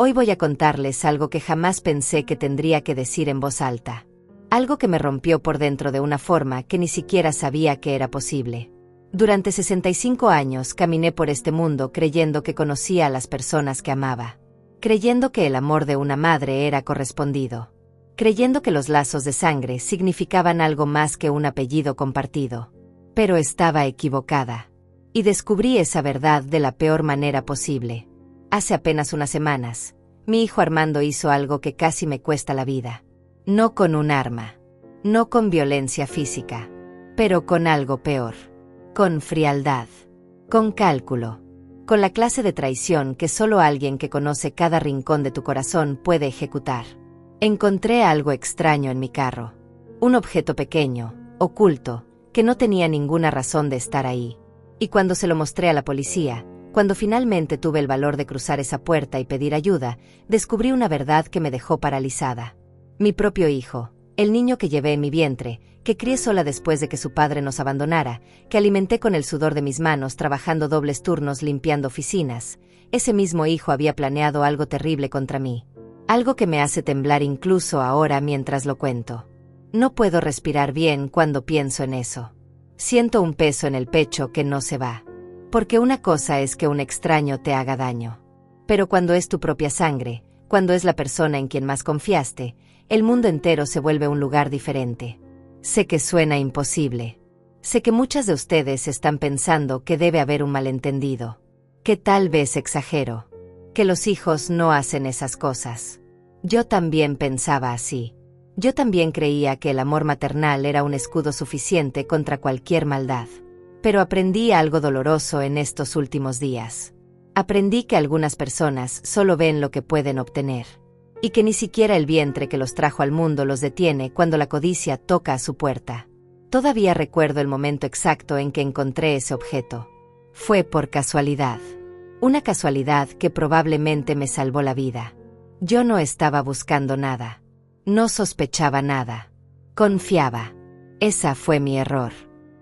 Hoy voy a contarles algo que jamás pensé que tendría que decir en voz alta. Algo que me rompió por dentro de una forma que ni siquiera sabía que era posible. Durante 65 años caminé por este mundo creyendo que conocía a las personas que amaba. Creyendo que el amor de una madre era correspondido. Creyendo que los lazos de sangre significaban algo más que un apellido compartido. Pero estaba equivocada. Y descubrí esa verdad de la peor manera posible. Hace apenas unas semanas, mi hijo Armando hizo algo que casi me cuesta la vida. No con un arma. No con violencia física. Pero con algo peor. Con frialdad. Con cálculo. Con la clase de traición que solo alguien que conoce cada rincón de tu corazón puede ejecutar. Encontré algo extraño en mi carro. Un objeto pequeño, oculto, que no tenía ninguna razón de estar ahí. Y cuando se lo mostré a la policía, cuando finalmente tuve el valor de cruzar esa puerta y pedir ayuda, descubrí una verdad que me dejó paralizada. Mi propio hijo, el niño que llevé en mi vientre, que crié sola después de que su padre nos abandonara, que alimenté con el sudor de mis manos trabajando dobles turnos limpiando oficinas, ese mismo hijo había planeado algo terrible contra mí. Algo que me hace temblar incluso ahora mientras lo cuento. No puedo respirar bien cuando pienso en eso. Siento un peso en el pecho que no se va. Porque una cosa es que un extraño te haga daño. Pero cuando es tu propia sangre, cuando es la persona en quien más confiaste, el mundo entero se vuelve un lugar diferente. Sé que suena imposible. Sé que muchas de ustedes están pensando que debe haber un malentendido. Que tal vez exagero. Que los hijos no hacen esas cosas. Yo también pensaba así. Yo también creía que el amor maternal era un escudo suficiente contra cualquier maldad. Pero aprendí algo doloroso en estos últimos días. Aprendí que algunas personas solo ven lo que pueden obtener. Y que ni siquiera el vientre que los trajo al mundo los detiene cuando la codicia toca a su puerta. Todavía recuerdo el momento exacto en que encontré ese objeto. Fue por casualidad. Una casualidad que probablemente me salvó la vida. Yo no estaba buscando nada. No sospechaba nada. Confiaba. Esa fue mi error.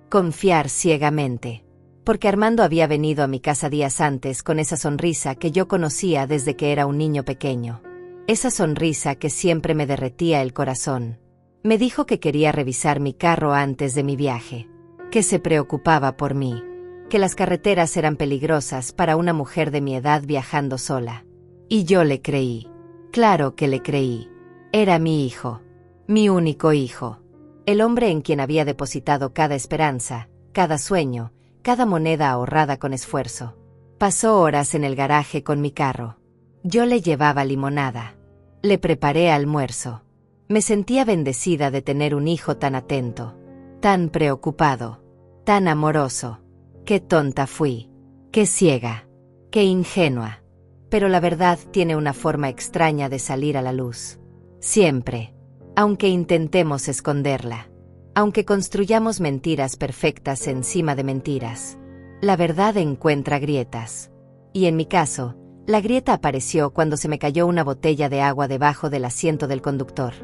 Confiar ciegamente. Porque Armando había venido a mi casa días antes con esa sonrisa que yo conocía desde que era un niño pequeño. Esa sonrisa que siempre me derretía el corazón. Me dijo que quería revisar mi carro antes de mi viaje. Que se preocupaba por mí. Que las carreteras eran peligrosas para una mujer de mi edad viajando sola. Y yo le creí. Claro que le creí. Era mi hijo. Mi único hijo. El hombre en quien había depositado cada esperanza, cada sueño, cada moneda ahorrada con esfuerzo. Pasó horas en el garaje con mi carro. Yo le llevaba limonada. Le preparé almuerzo. Me sentía bendecida de tener un hijo tan atento, tan preocupado, tan amoroso. Qué tonta fui. Qué ciega. Qué ingenua. Pero la verdad tiene una forma extraña de salir a la luz. Siempre. Aunque intentemos esconderla. Aunque construyamos mentiras perfectas encima de mentiras. La verdad encuentra grietas. Y en mi caso, la grieta apareció cuando se me cayó una botella de agua debajo del asiento del conductor.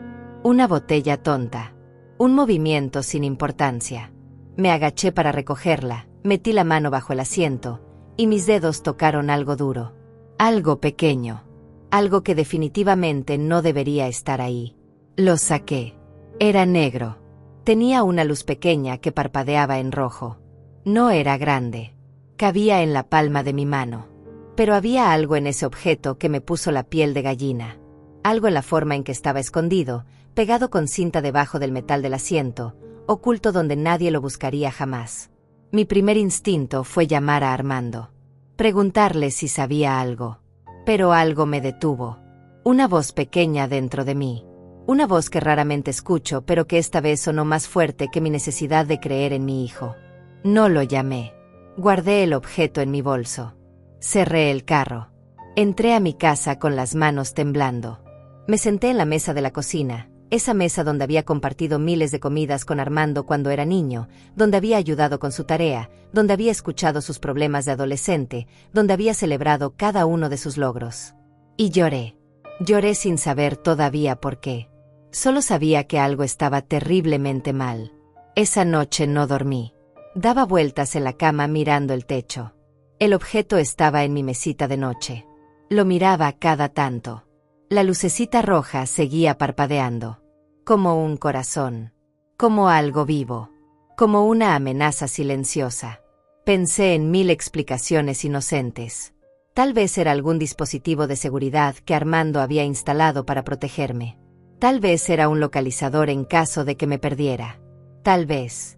Una botella tonta. Un movimiento sin importancia. Me agaché para recogerla, metí la mano bajo el asiento, y mis dedos tocaron algo duro. Algo pequeño. Algo que definitivamente no debería estar ahí. Lo saqué. Era negro. Tenía una luz pequeña que parpadeaba en rojo. No era grande. Cabía en la palma de mi mano. Pero había algo en ese objeto que me puso la piel de gallina. Algo en la forma en que estaba escondido, pegado con cinta debajo del metal del asiento, oculto donde nadie lo buscaría jamás. Mi primer instinto fue llamar a Armando. Preguntarle si sabía algo. Pero algo me detuvo. Una voz pequeña dentro de mí. Una voz que raramente escucho, pero que esta vez sonó más fuerte que mi necesidad de creer en mi hijo. No lo llamé. Guardé el objeto en mi bolso. Cerré el carro. Entré a mi casa con las manos temblando. Me senté en la mesa de la cocina, esa mesa donde había compartido miles de comidas con Armando cuando era niño, donde había ayudado con su tarea, donde había escuchado sus problemas de adolescente, donde había celebrado cada uno de sus logros. Y lloré. Lloré sin saber todavía por qué. Solo sabía que algo estaba terriblemente mal. Esa noche no dormí. Daba vueltas en la cama mirando el techo. El objeto estaba en mi mesita de noche. Lo miraba cada tanto. La lucecita roja seguía parpadeando. Como un corazón. Como algo vivo. Como una amenaza silenciosa. Pensé en 1000 explicaciones inocentes. Tal vez era algún dispositivo de seguridad que Armando había instalado para protegerme. Tal vez era un localizador en caso de que me perdiera. Tal vez.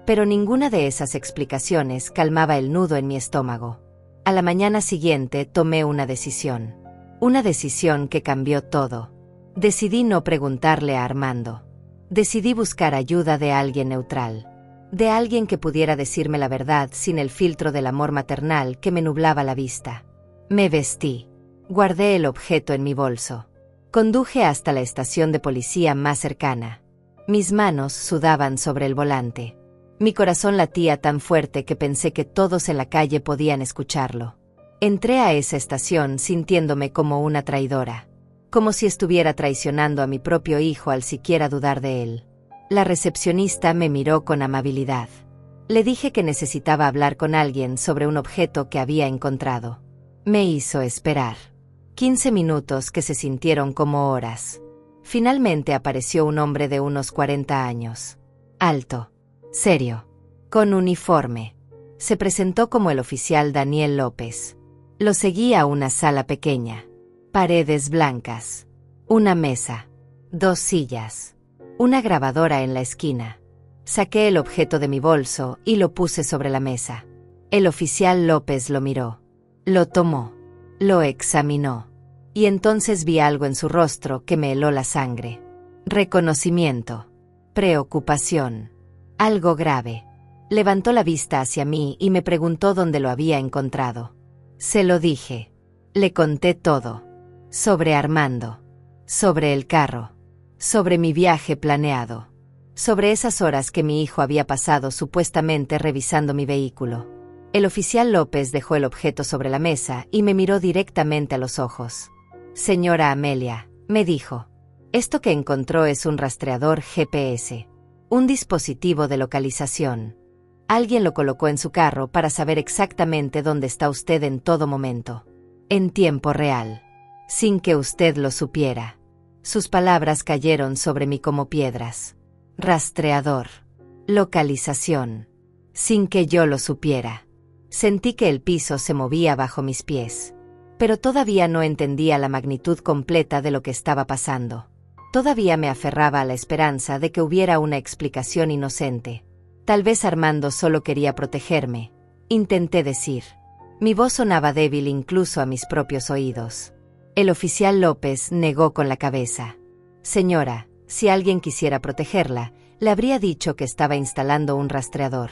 Pero ninguna de esas explicaciones calmaba el nudo en mi estómago. A la mañana siguiente tomé una decisión. Una decisión que cambió todo. Decidí no preguntarle a Armando. Decidí buscar ayuda de alguien neutral. De alguien que pudiera decirme la verdad sin el filtro del amor maternal que me nublaba la vista. Me vestí. Guardé el objeto en mi bolso. Conduje hasta la estación de policía más cercana. Mis manos sudaban sobre el volante. Mi corazón latía tan fuerte que pensé que todos en la calle podían escucharlo. Entré a esa estación sintiéndome como una traidora. Como si estuviera traicionando a mi propio hijo al siquiera dudar de él. La recepcionista me miró con amabilidad. Le dije que necesitaba hablar con alguien sobre un objeto que había encontrado. Me hizo esperar. 15 minutos que se sintieron como horas. Finalmente apareció un hombre de unos 40 años. Alto. Serio. Con uniforme. Se presentó como el oficial Daniel López. Lo seguí a una sala pequeña. Paredes blancas. Una mesa. 2 sillas. Una grabadora en la esquina. Saqué el objeto de mi bolso y lo puse sobre la mesa. El oficial López lo miró. Lo tomó. Lo examinó. Y entonces vi algo en su rostro que me heló la sangre. Reconocimiento. Preocupación. Algo grave. Levantó la vista hacia mí y me preguntó dónde lo había encontrado. Se lo dije. Le conté todo. Sobre Armando. Sobre el carro. Sobre mi viaje planeado. Sobre esas horas que mi hijo había pasado supuestamente revisando mi vehículo. El oficial López dejó el objeto sobre la mesa y me miró directamente a los ojos. Señora Amelia, me dijo. Esto que encontró es un rastreador GPS. Un dispositivo de localización. Alguien lo colocó en su carro para saber exactamente dónde está usted en todo momento. En tiempo real. Sin que usted lo supiera. Sus palabras cayeron sobre mí como piedras. Rastreador. Localización. Sin que yo lo supiera. Sentí que el piso se movía bajo mis pies. Pero todavía no entendía la magnitud completa de lo que estaba pasando. Todavía me aferraba a la esperanza de que hubiera una explicación inocente. Tal vez Armando solo quería protegerme. Intenté decir. Mi voz sonaba débil incluso a mis propios oídos. El oficial López negó con la cabeza. Señora, si alguien quisiera protegerla, le habría dicho que estaba instalando un rastreador.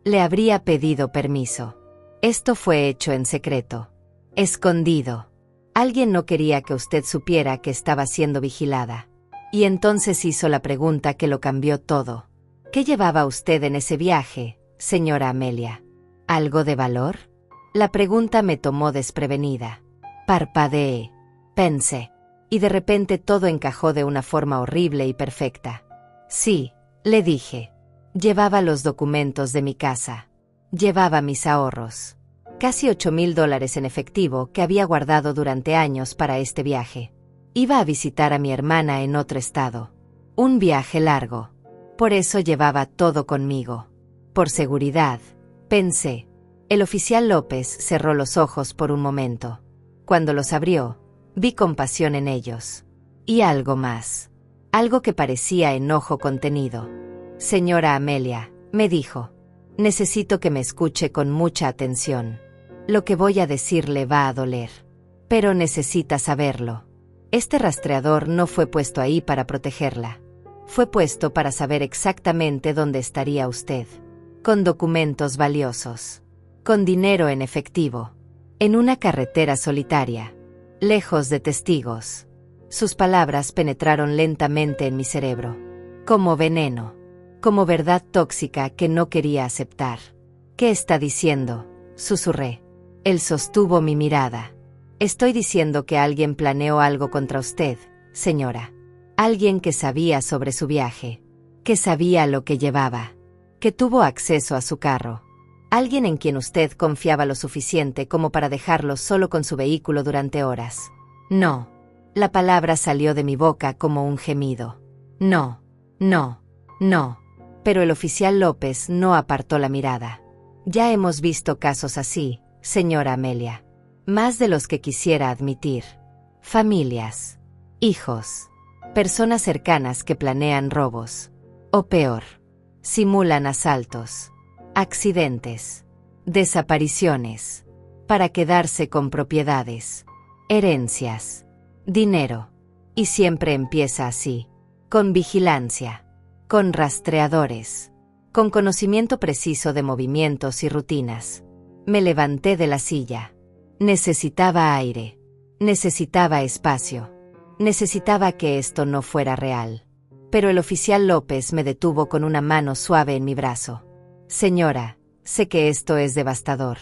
Le habría pedido permiso. Esto fue hecho en secreto. Escondido. Alguien no quería que usted supiera que estaba siendo vigilada. Y entonces hizo la pregunta que lo cambió todo. ¿Qué llevaba usted en ese viaje, señora Amelia? ¿Algo de valor? La pregunta me tomó desprevenida. Parpadeé. Pensé. Y de repente todo encajó de una forma horrible y perfecta. Sí, le dije. Llevaba los documentos de mi casa. Llevaba mis ahorros. Casi $8,000 en efectivo que había guardado durante años para este viaje. Iba a visitar a mi hermana en otro estado. Un viaje largo. Por eso llevaba todo conmigo. Por seguridad, pensé. El oficial López cerró los ojos por un momento. Cuando los abrió, vi compasión en ellos. Y algo más. Algo que parecía enojo contenido. Señora Amelia, me dijo. Necesito que me escuche con mucha atención. Lo que voy a decirle va a doler. Pero necesita saberlo. Este rastreador no fue puesto ahí para protegerla. Fue puesto para saber exactamente dónde estaría usted. Con documentos valiosos. Con dinero en efectivo. En una carretera solitaria. Lejos de testigos. Sus palabras penetraron lentamente en mi cerebro. Como veneno. Como verdad tóxica que no quería aceptar. ¿Qué está diciendo? Susurré. Él sostuvo mi mirada. Estoy diciendo que alguien planeó algo contra usted, señora. Alguien que sabía sobre su viaje. Que sabía lo que llevaba. Que tuvo acceso a su carro. Alguien en quien usted confiaba lo suficiente como para dejarlo solo con su vehículo durante horas. No. La palabra salió de mi boca como un gemido. No, no, no. Pero el oficial López no apartó la mirada. Ya hemos visto casos así, señora Amelia. Más de los que quisiera admitir. Familias, hijos, personas cercanas que planean robos. O peor, simulan asaltos, accidentes, desapariciones, para quedarse con propiedades, herencias, dinero. Y siempre empieza así, con vigilancia, con rastreadores, con conocimiento preciso de movimientos y rutinas. Me levanté de la silla. Necesitaba aire. Necesitaba espacio. Necesitaba que esto no fuera real. Pero el oficial López me detuvo con una mano suave en mi brazo. Señora, sé que esto es devastador.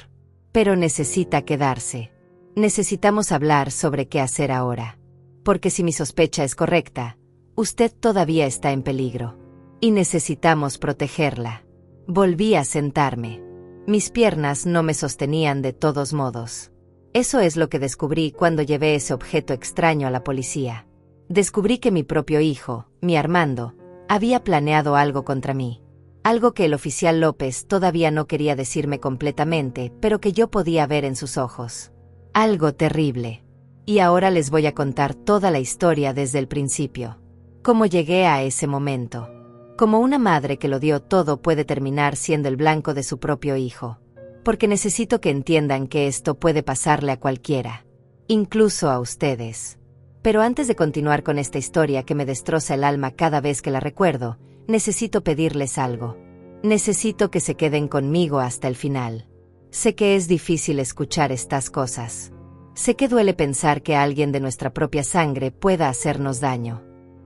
Pero necesita quedarse. Necesitamos hablar sobre qué hacer ahora. Porque si mi sospecha es correcta, usted todavía está en peligro. Y necesitamos protegerla. Volví a sentarme. Mis piernas no me sostenían de todos modos. Eso es lo que descubrí cuando llevé ese objeto extraño a la policía. Descubrí que mi propio hijo, mi Armando, había planeado algo contra mí. Algo que el oficial López todavía no quería decirme completamente, pero que yo podía ver en sus ojos. Algo terrible. Y ahora les voy a contar toda la historia desde el principio. Cómo llegué a ese momento. Como una madre que lo dio todo puede terminar siendo el blanco de su propio hijo. Porque necesito que entiendan que esto puede pasarle a cualquiera. Incluso a ustedes. Pero antes de continuar con esta historia que me destroza el alma cada vez que la recuerdo, necesito pedirles algo. Necesito que se queden conmigo hasta el final. Sé que es difícil escuchar estas cosas. Sé que duele pensar que alguien de nuestra propia sangre pueda hacernos daño.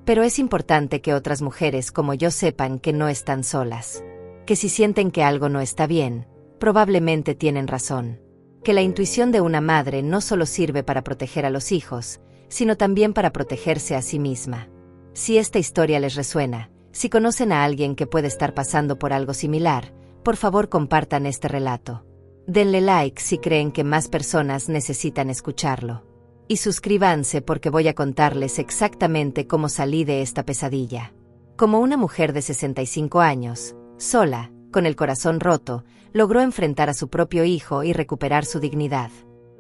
Pero es importante que otras mujeres como yo sepan que no están solas. Que si sienten que algo no está bien, probablemente tienen razón. Que la intuición de una madre no solo sirve para proteger a los hijos, sino también para protegerse a sí misma. Si esta historia les resuena, si conocen a alguien que puede estar pasando por algo similar, por favor compartan este relato. Denle like si creen que más personas necesitan escucharlo. Y suscríbanse porque voy a contarles exactamente cómo salí de esta pesadilla. Como una mujer de 65 años, sola, con el corazón roto, logró enfrentar a su propio hijo y recuperar su dignidad.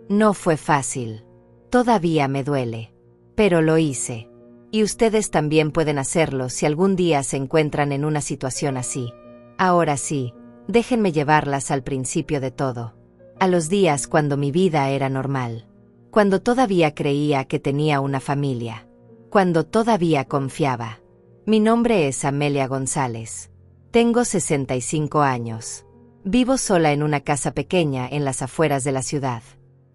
No fue fácil. Todavía me duele. Pero lo hice. Y ustedes también pueden hacerlo si algún día se encuentran en una situación así. Ahora sí, déjenme llevarlas al principio de todo. A los días cuando mi vida era normal. Cuando todavía creía que tenía una familia. Cuando todavía confiaba. Mi nombre es Amelia González. Tengo 65 años. Vivo sola en una casa pequeña en las afueras de la ciudad.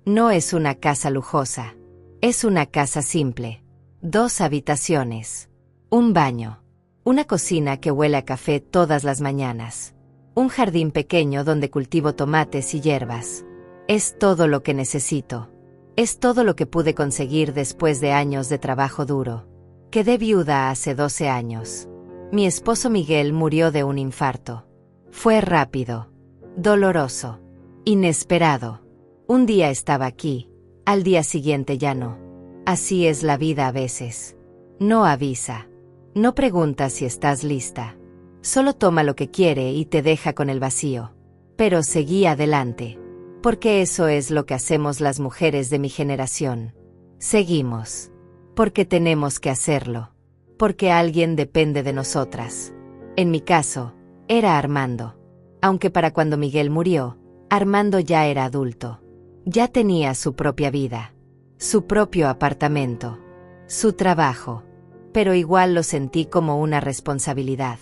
No es una casa lujosa. Es una casa simple. 2 habitaciones. Un baño. Una cocina que huele a café todas las mañanas. Un jardín pequeño donde cultivo tomates y hierbas. Es todo lo que necesito. Es todo lo que pude conseguir después de años de trabajo duro. Quedé viuda hace 12 años. Mi esposo Miguel murió de un infarto. Fue rápido, doloroso, inesperado. Un día estaba aquí, al día siguiente ya no. Así es la vida a veces. No avisa. No pregunta si estás lista. Solo toma lo que quiere y te deja con el vacío. Pero seguí adelante. Porque eso es lo que hacemos las mujeres de mi generación. Seguimos. Porque tenemos que hacerlo. Porque alguien depende de nosotras. En mi caso, era Armando. Aunque para cuando Miguel murió, Armando ya era adulto. Ya tenía su propia vida. Su propio apartamento. Su trabajo. Pero igual lo sentí como una responsabilidad.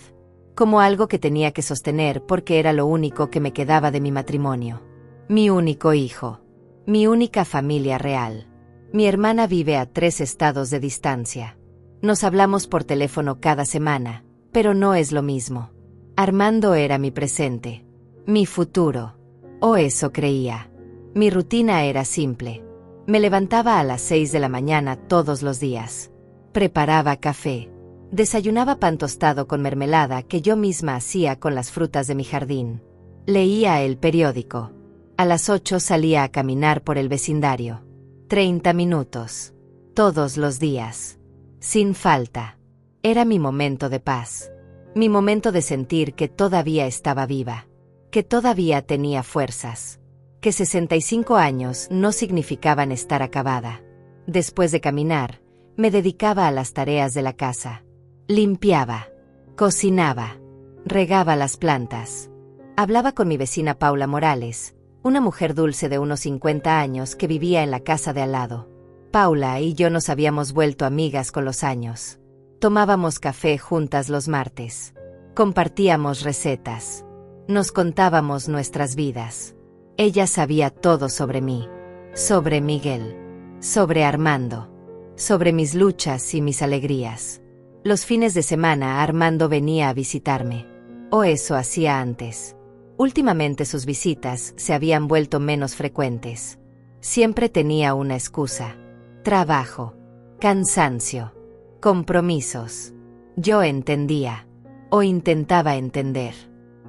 Como algo que tenía que sostener porque era lo único que me quedaba de mi matrimonio. Mi único hijo. Mi única familia real. Mi hermana vive a 3 estados de distancia. Nos hablamos por teléfono cada semana, pero no es lo mismo. Armando era mi presente. Mi futuro. O eso creía. Mi rutina era simple. Me levantaba a las 6 de la mañana todos los días. Preparaba café. Desayunaba pan tostado con mermelada que yo misma hacía con las frutas de mi jardín. Leía el periódico. A las 8 salía a caminar por el vecindario. 30 minutos. Todos los días. Sin falta. Era mi momento de paz. Mi momento de sentir que todavía estaba viva. Que todavía tenía fuerzas. Que 65 años no significaban estar acabada. Después de caminar, me dedicaba a las tareas de la casa. Limpiaba. Cocinaba. Regaba las plantas. Hablaba con mi vecina Paula Morales, una mujer dulce de unos 50 años que vivía en la casa de al lado. Paula y yo nos habíamos vuelto amigas con los años. Tomábamos café juntas los martes. Compartíamos recetas. Nos contábamos nuestras vidas. Ella sabía todo sobre mí. Sobre Miguel. Sobre Armando. Sobre mis luchas y mis alegrías. Los fines de semana Armando venía a visitarme. O eso hacía antes. Últimamente sus visitas se habían vuelto menos frecuentes. Siempre tenía una excusa. Trabajo. Cansancio. Compromisos. Yo entendía. O intentaba entender.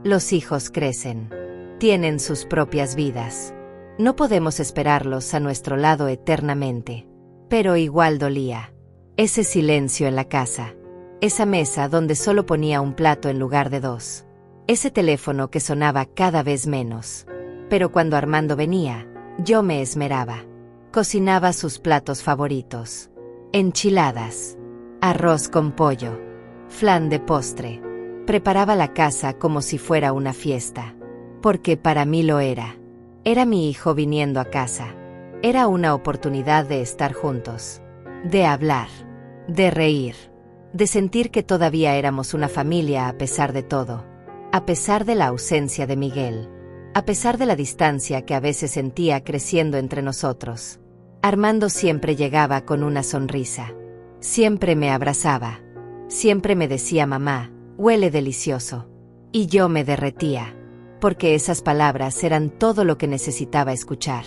Los hijos crecen. Tienen sus propias vidas. No podemos esperarlos a nuestro lado eternamente. Pero igual dolía. Ese silencio en la casa. Esa mesa donde solo ponía un plato en lugar de dos. Ese teléfono que sonaba cada vez menos. Pero cuando Armando venía, yo me esmeraba. Cocinaba sus platos favoritos. Enchiladas. Arroz con pollo. Flan de postre. Preparaba la casa como si fuera una fiesta. Porque para mí lo era. Era mi hijo viniendo a casa. Era una oportunidad de estar juntos. De hablar. De reír. De sentir que todavía éramos una familia a pesar de todo. A pesar de la ausencia de Miguel. A pesar de la distancia que a veces sentía creciendo entre nosotros. Armando siempre llegaba con una sonrisa. Siempre me abrazaba. Siempre me decía mamá, huele delicioso. Y yo me derretía. Porque esas palabras eran todo lo que necesitaba escuchar.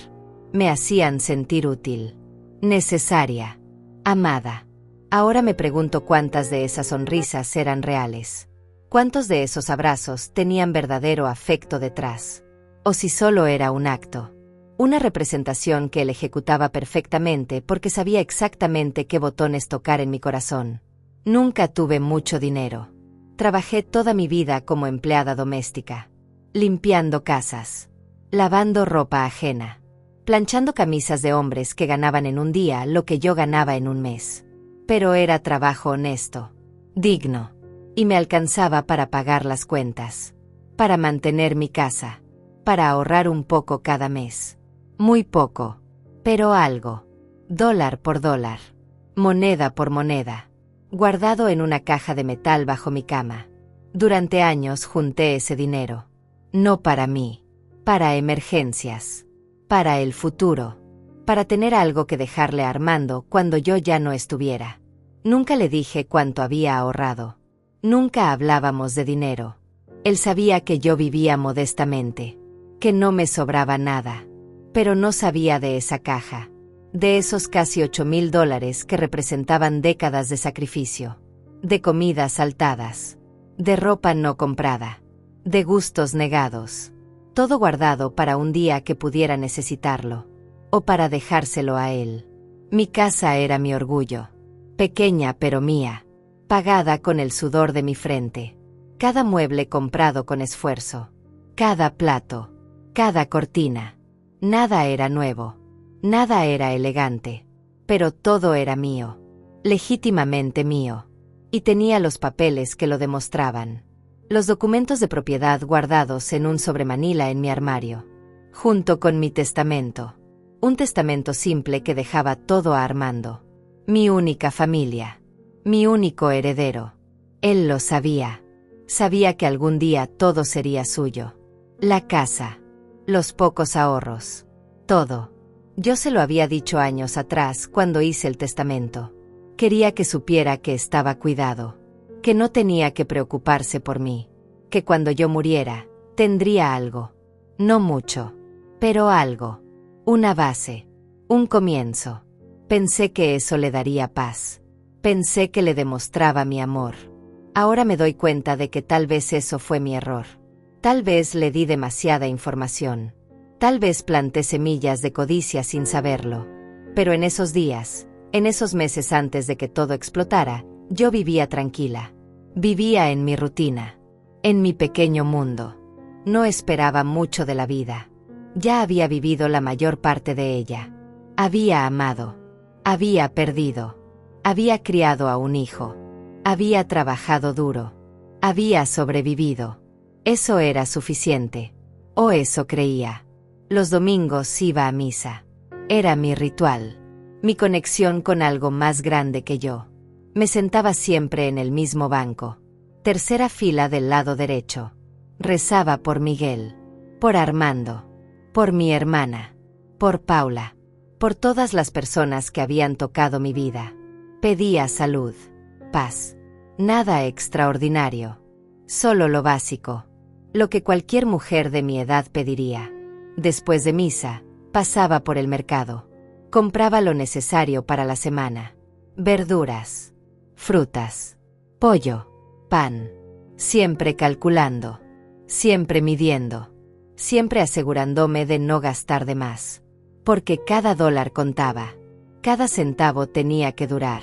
Me hacían sentir útil. Necesaria. Amada. Ahora me pregunto cuántas de esas sonrisas eran reales. ¿Cuántos de esos abrazos tenían verdadero afecto detrás? O si solo era un acto. Una representación que él ejecutaba perfectamente porque sabía exactamente qué botones tocar en mi corazón. Nunca tuve mucho dinero. Trabajé toda mi vida como empleada doméstica. Limpiando casas. Lavando ropa ajena. Planchando camisas de hombres que ganaban en un día lo que yo ganaba en un mes. Pero era trabajo honesto. Digno. Y me alcanzaba para pagar las cuentas. Para mantener mi casa. Para ahorrar un poco cada mes. Muy poco. Pero algo. Dólar por dólar. Moneda por moneda. Guardado en una caja de metal bajo mi cama. Durante años junté ese dinero. No para mí. Para emergencias. Para el futuro. Para tener algo que dejarle a Armando cuando yo ya no estuviera. Nunca le dije cuánto había ahorrado. Nunca hablábamos de dinero. Él sabía que yo vivía modestamente. Que no me sobraba nada. Pero no sabía de esa caja. De esos casi $8,000 que representaban décadas de sacrificio. De comidas saltadas. De ropa no comprada. De gustos negados. Todo guardado para un día que pudiera necesitarlo. O para dejárselo a él. Mi casa era mi orgullo. Pequeña pero mía. Pagada con el sudor de mi frente. Cada mueble comprado con esfuerzo. Cada plato. Cada cortina. Nada era nuevo. Nada era elegante. Pero todo era mío. Legítimamente mío. Y tenía los papeles que lo demostraban. Los documentos de propiedad guardados en un sobremanila en mi armario. Junto con mi testamento. Un testamento simple que dejaba todo a Armando. Mi única familia. Mi único heredero. Él lo sabía. Sabía que algún día todo sería suyo. La casa. Los pocos ahorros. Todo. Yo se lo había dicho años atrás cuando hice el testamento. Quería que supiera que estaba cuidado. Que no tenía que preocuparse por mí. Que cuando yo muriera, tendría algo. No mucho. Pero algo. Una base. Un comienzo. Pensé que eso le daría paz. Pensé que le demostraba mi amor. Ahora me doy cuenta de que tal vez eso fue mi error. Tal vez le di demasiada información. Tal vez planté semillas de codicia sin saberlo. Pero en esos días, en esos meses antes de que todo explotara, yo vivía tranquila. Vivía en mi rutina, en mi pequeño mundo. No esperaba mucho de la vida. Ya había vivido la mayor parte de ella. Había amado. Había perdido. Había criado a un hijo. Había trabajado duro. Había sobrevivido. Eso era suficiente. O eso creía. Los domingos iba a misa. Era mi ritual. Mi conexión con algo más grande que yo. Me sentaba siempre en el mismo banco. Tercera fila del lado derecho. Rezaba por Miguel. Por Armando. Por mi hermana. Por Paula. Por todas las personas que habían tocado mi vida. Pedía salud. Paz. Nada extraordinario. Solo lo básico. Lo que cualquier mujer de mi edad pediría. Después de misa, pasaba por el mercado. Compraba lo necesario para la semana. Verduras. Frutas. Pollo. Pan. Siempre calculando. Siempre midiendo. Siempre asegurándome de no gastar de más. Porque cada dólar contaba. Cada centavo tenía que durar.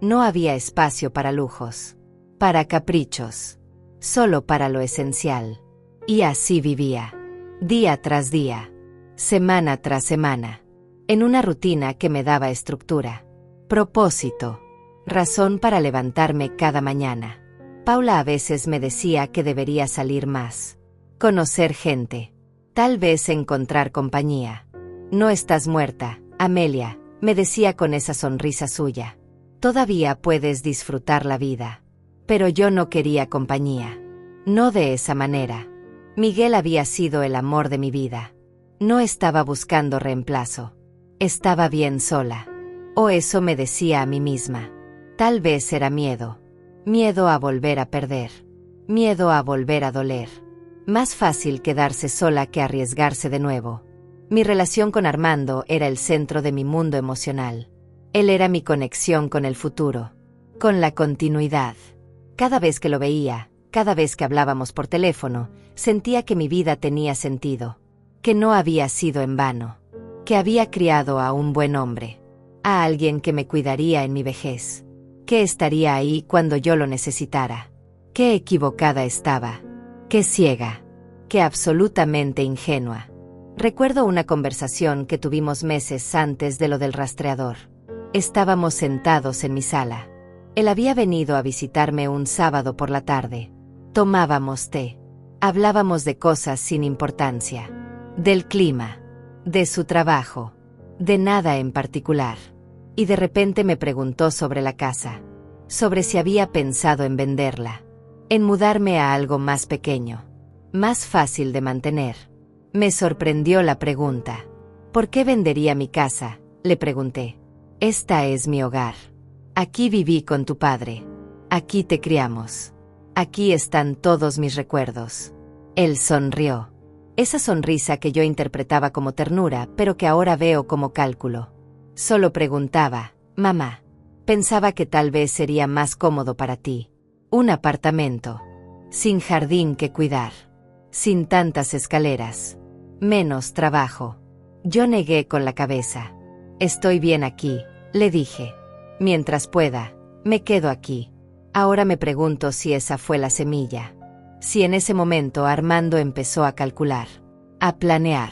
No había espacio para lujos. Para caprichos. Solo para lo esencial. Y así vivía. Día tras día. Semana tras semana. En una rutina que me daba estructura. Propósito. Razón para levantarme cada mañana. Paula a veces me decía que debería salir más. Conocer gente. Tal vez encontrar compañía. No estás muerta, Amelia, me decía con esa sonrisa suya. Todavía puedes disfrutar la vida. Pero yo no quería compañía. No de esa manera. Miguel había sido el amor de mi vida. No estaba buscando reemplazo. Estaba bien sola. O eso me decía a mí misma. Tal vez era miedo. Miedo a volver a perder. Miedo a volver a doler. Más fácil quedarse sola que arriesgarse de nuevo. Mi relación con Armando era el centro de mi mundo emocional. Él era mi conexión con el futuro. Con la continuidad. Cada vez que lo veía, cada vez que hablábamos por teléfono, sentía que mi vida tenía sentido. Que no había sido en vano. Que había criado a un buen hombre. A alguien que me cuidaría en mi vejez. Que estaría ahí cuando yo lo necesitara. Qué equivocada estaba. Qué ciega. Qué absolutamente ingenua. Recuerdo una conversación que tuvimos meses antes de lo del rastreador. Estábamos sentados en mi sala. Él había venido a visitarme un sábado por la tarde. Tomábamos té. Hablábamos de cosas sin importancia. Del clima. De su trabajo. De nada en particular. Y de repente me preguntó sobre la casa. Sobre si había pensado en venderla. En mudarme a algo más pequeño. Más fácil de mantener. Me sorprendió la pregunta. ¿Por qué vendería mi casa?, le pregunté. Esta es mi hogar. Aquí viví con tu padre. Aquí te criamos. Aquí están todos mis recuerdos. Él sonrió. Esa sonrisa que yo interpretaba como ternura, pero que ahora veo como cálculo. Solo preguntaba, mamá. Pensaba que tal vez sería más cómodo para ti. Un apartamento. Sin jardín que cuidar. Sin tantas escaleras. Menos trabajo. Yo negué con la cabeza. Estoy bien aquí, le dije. Mientras pueda, me quedo aquí. Ahora me pregunto si esa fue la semilla. Si en ese momento Armando empezó a calcular. A planear.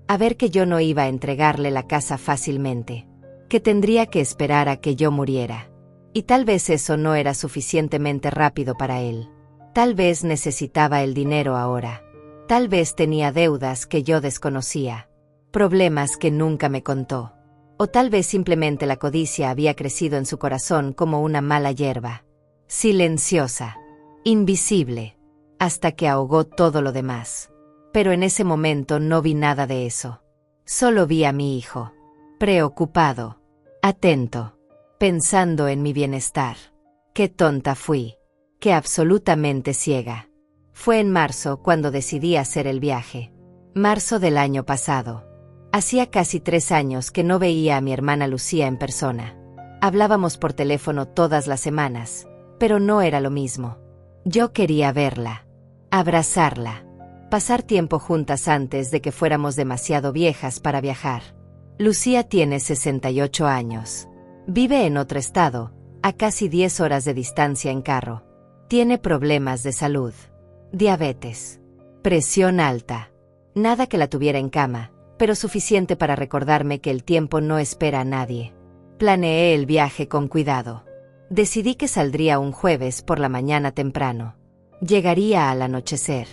A ver que yo no iba a entregarle la casa fácilmente. Que tendría que esperar a que yo muriera. Y tal vez eso no era suficientemente rápido para él. Tal vez necesitaba el dinero ahora. Tal vez tenía deudas que yo desconocía. Problemas que nunca me contó. O tal vez simplemente la codicia había crecido en su corazón como una mala hierba. Silenciosa. Invisible. Hasta que ahogó todo lo demás. Pero en ese momento no vi nada de eso. Solo vi a mi hijo. Preocupado. Atento. Pensando en mi bienestar. Qué tonta fui. Qué absolutamente ciega. Fue en marzo cuando decidí hacer el viaje. Marzo del año pasado. Hacía casi 3 años que no veía a mi hermana Lucía en persona. Hablábamos por teléfono todas las semanas, pero no era lo mismo. Yo quería verla. Abrazarla. Pasar tiempo juntas antes de que fuéramos demasiado viejas para viajar. Lucía tiene 68 años. Vive en otro estado, a casi 10 horas de distancia en carro. Tiene problemas de salud. Diabetes. Presión alta. Nada que la tuviera en cama, pero suficiente para recordarme que el tiempo no espera a nadie. Planeé el viaje con cuidado. Decidí que saldría un jueves por la mañana temprano. Llegaría al anochecer.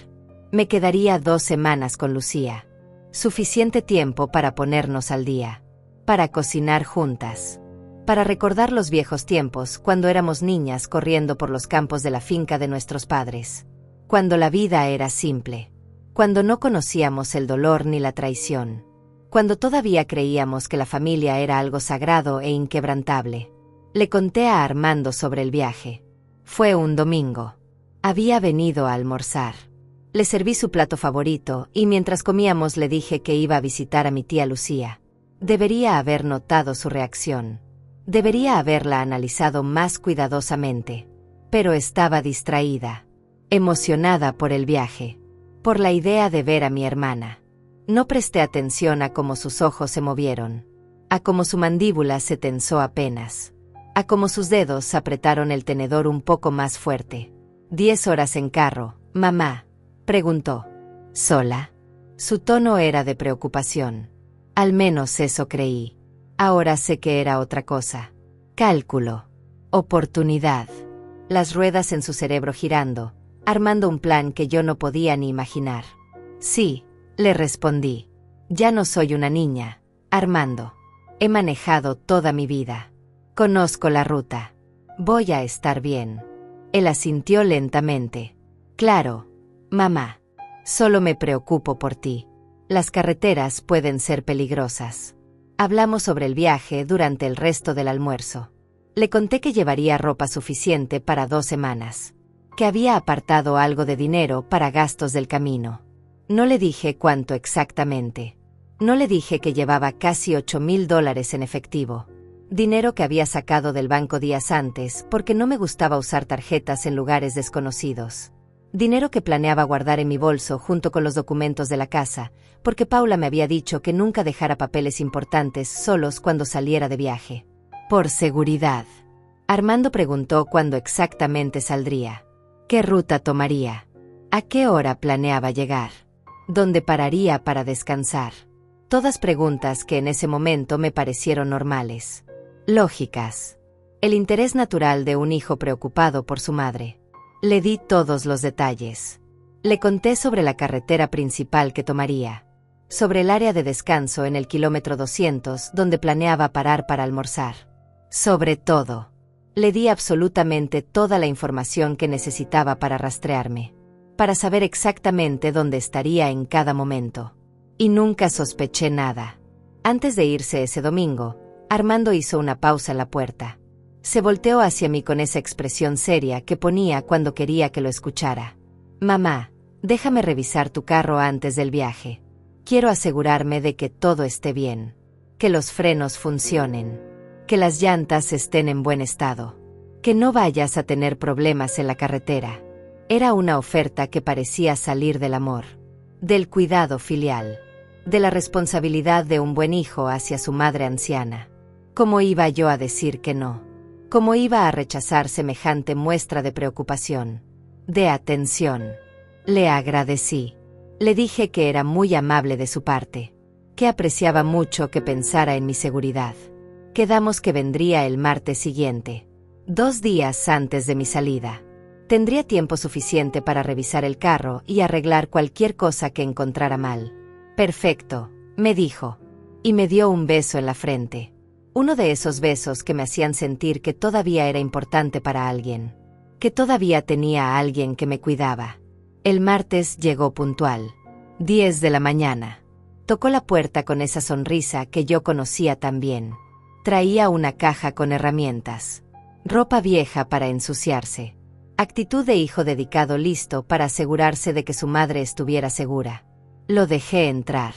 Me quedaría 2 semanas con Lucía. Suficiente tiempo para ponernos al día. Para cocinar juntas. Para recordar los viejos tiempos cuando éramos niñas corriendo por los campos de la finca de nuestros padres. Cuando la vida era simple. Cuando no conocíamos el dolor ni la traición. Cuando todavía creíamos que la familia era algo sagrado e inquebrantable. Le conté a Armando sobre el viaje. Fue un domingo. Había venido a almorzar. Le serví su plato favorito y mientras comíamos le dije que iba a visitar a mi tía Lucía. Debería haber notado su reacción. Debería haberla analizado más cuidadosamente. Pero estaba distraída. Emocionada por el viaje. Por la idea de ver a mi hermana. No presté atención a cómo sus ojos se movieron. A cómo su mandíbula se tensó apenas. A cómo sus dedos apretaron el tenedor un poco más fuerte. 10 horas en carro, mamá. Preguntó. ¿Sola? Su tono era de preocupación. Al menos eso creí. Ahora sé que era otra cosa. Cálculo. Oportunidad. Las ruedas en su cerebro girando, armando un plan que yo no podía ni imaginar. Sí, le respondí. Ya no soy una niña, Armando. He manejado toda mi vida. Conozco la ruta. Voy a estar bien. Él asintió lentamente. Claro. Mamá, solo me preocupo por ti. Las carreteras pueden ser peligrosas. Hablamos sobre el viaje durante el resto del almuerzo. Le conté que llevaría ropa suficiente para 2 semanas. Que había apartado algo de dinero para gastos del camino. No le dije cuánto exactamente. No le dije que llevaba casi $8,000 en efectivo. Dinero que había sacado del banco días antes porque no me gustaba usar tarjetas en lugares desconocidos. Dinero que planeaba guardar en mi bolso junto con los documentos de la casa, porque Paula me había dicho que nunca dejara papeles importantes solos cuando saliera de viaje. Por seguridad. Armando preguntó cuándo exactamente saldría. ¿Qué ruta tomaría? ¿A qué hora planeaba llegar? ¿Dónde pararía para descansar? Todas preguntas que en ese momento me parecieron normales. Lógicas. El interés natural de un hijo preocupado por su madre. Le di todos los detalles. Le conté sobre la carretera principal que tomaría. Sobre el área de descanso en el kilómetro 200 donde planeaba parar para almorzar. Sobre todo. Le di absolutamente toda la información que necesitaba para rastrearme. Para saber exactamente dónde estaría en cada momento. Y nunca sospeché nada. Antes de irse ese domingo, Armando hizo una pausa en la puerta. Se volteó hacia mí con esa expresión seria que ponía cuando quería que lo escuchara. Mamá, déjame revisar tu carro antes del viaje. Quiero asegurarme de que todo esté bien. Que los frenos funcionen. Que las llantas estén en buen estado. Que no vayas a tener problemas en la carretera. Era una oferta que parecía salir del amor. Del cuidado filial. De la responsabilidad de un buen hijo hacia su madre anciana. ¿Cómo iba yo a decir que no? ¿Cómo iba a rechazar semejante muestra de preocupación? De atención. Le agradecí. Le dije que era muy amable de su parte. Que apreciaba mucho que pensara en mi seguridad. Quedamos que vendría el martes siguiente. 2 días antes de mi salida. Tendría tiempo suficiente para revisar el carro y arreglar cualquier cosa que encontrara mal. Perfecto, me dijo. Y me dio un beso en la frente. Uno de esos besos que me hacían sentir que todavía era importante para alguien. Que todavía tenía a alguien que me cuidaba. El martes llegó puntual. 10 de la mañana. Tocó la puerta con esa sonrisa que yo conocía tan bien. Traía una caja con herramientas. Ropa vieja para ensuciarse. Actitud de hijo dedicado listo para asegurarse de que su madre estuviera segura. Lo dejé entrar.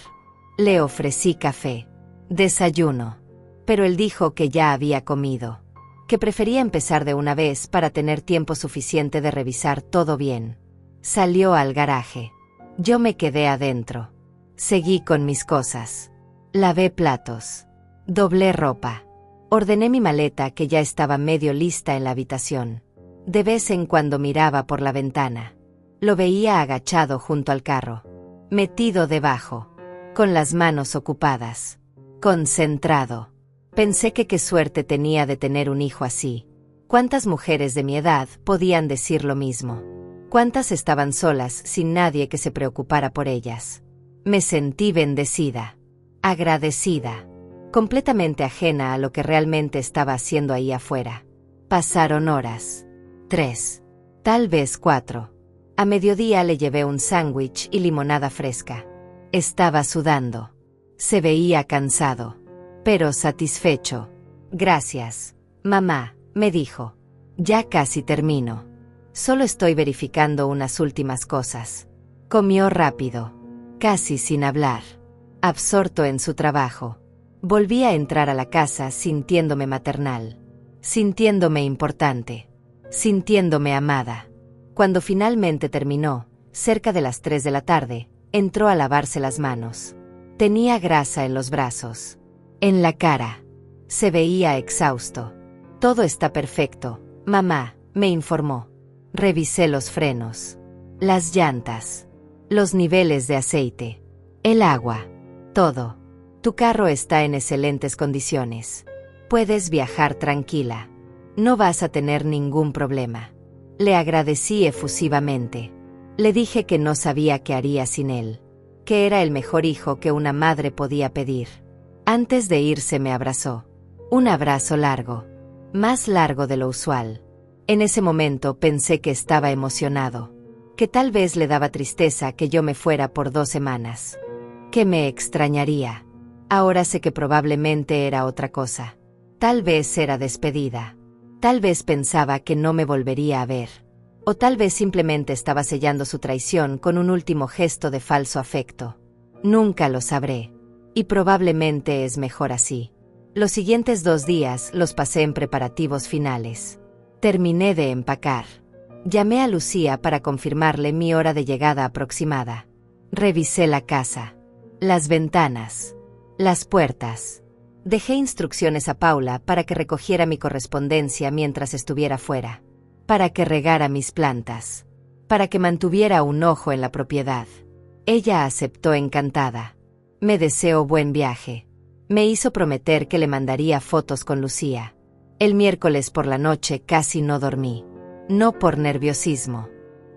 Le ofrecí café. Desayuno. Pero él dijo que ya había comido. Que prefería empezar de una vez para tener tiempo suficiente de revisar todo bien. Salió al garaje. Yo me quedé adentro. Seguí con mis cosas. Lavé platos. Doblé ropa. Ordené mi maleta que ya estaba medio lista en la habitación. De vez en cuando miraba por la ventana. Lo veía agachado junto al carro. Metido debajo. Con las manos ocupadas. Concentrado. Pensé que qué suerte tenía de tener un hijo así. ¿Cuántas mujeres de mi edad podían decir lo mismo? ¿Cuántas estaban solas sin nadie que se preocupara por ellas? Me sentí bendecida. Agradecida. Completamente ajena a lo que realmente estaba haciendo ahí afuera. Pasaron horas. 3. Tal vez 4. A mediodía le llevé un sándwich y limonada fresca. Estaba sudando. Se veía cansado, pero satisfecho. Gracias, mamá, me dijo. Ya casi termino. Solo estoy verificando unas últimas cosas. Comió rápido, casi sin hablar, absorto en su trabajo. Volví a entrar a la casa sintiéndome maternal, sintiéndome importante, sintiéndome amada. Cuando finalmente terminó, cerca de las 3 de la tarde, entró a lavarse las manos. Tenía grasa en los brazos, en la cara. Se veía exhausto. Todo está perfecto, mamá, me informó. Revisé los frenos, las llantas, los niveles de aceite, el agua, todo. Tu carro está en excelentes condiciones. Puedes viajar tranquila. No vas a tener ningún problema. Le agradecí efusivamente. Le dije que no sabía qué haría sin él, que era el mejor hijo que una madre podía pedir. Antes de irse me abrazó. Un abrazo largo, más largo de lo usual. En ese momento pensé que estaba emocionado, que tal vez le daba tristeza que yo me fuera por 2 semanas, que me extrañaría. Ahora sé que probablemente era otra cosa. Tal vez era despedida. Tal vez pensaba que no me volvería a ver. O tal vez simplemente estaba sellando su traición con un último gesto de falso afecto. Nunca lo sabré. Y probablemente es mejor así. Los siguientes 2 días los pasé en preparativos finales. Terminé de empacar. Llamé a Lucía para confirmarle mi hora de llegada aproximada. Revisé la casa, las ventanas, las puertas. Dejé instrucciones a Paula para que recogiera mi correspondencia mientras estuviera fuera, para que regara mis plantas, para que mantuviera un ojo en la propiedad. Ella aceptó encantada. Me deseó buen viaje. Me hizo prometer que le mandaría fotos con Lucía. El miércoles por la noche casi no dormí. No por nerviosismo,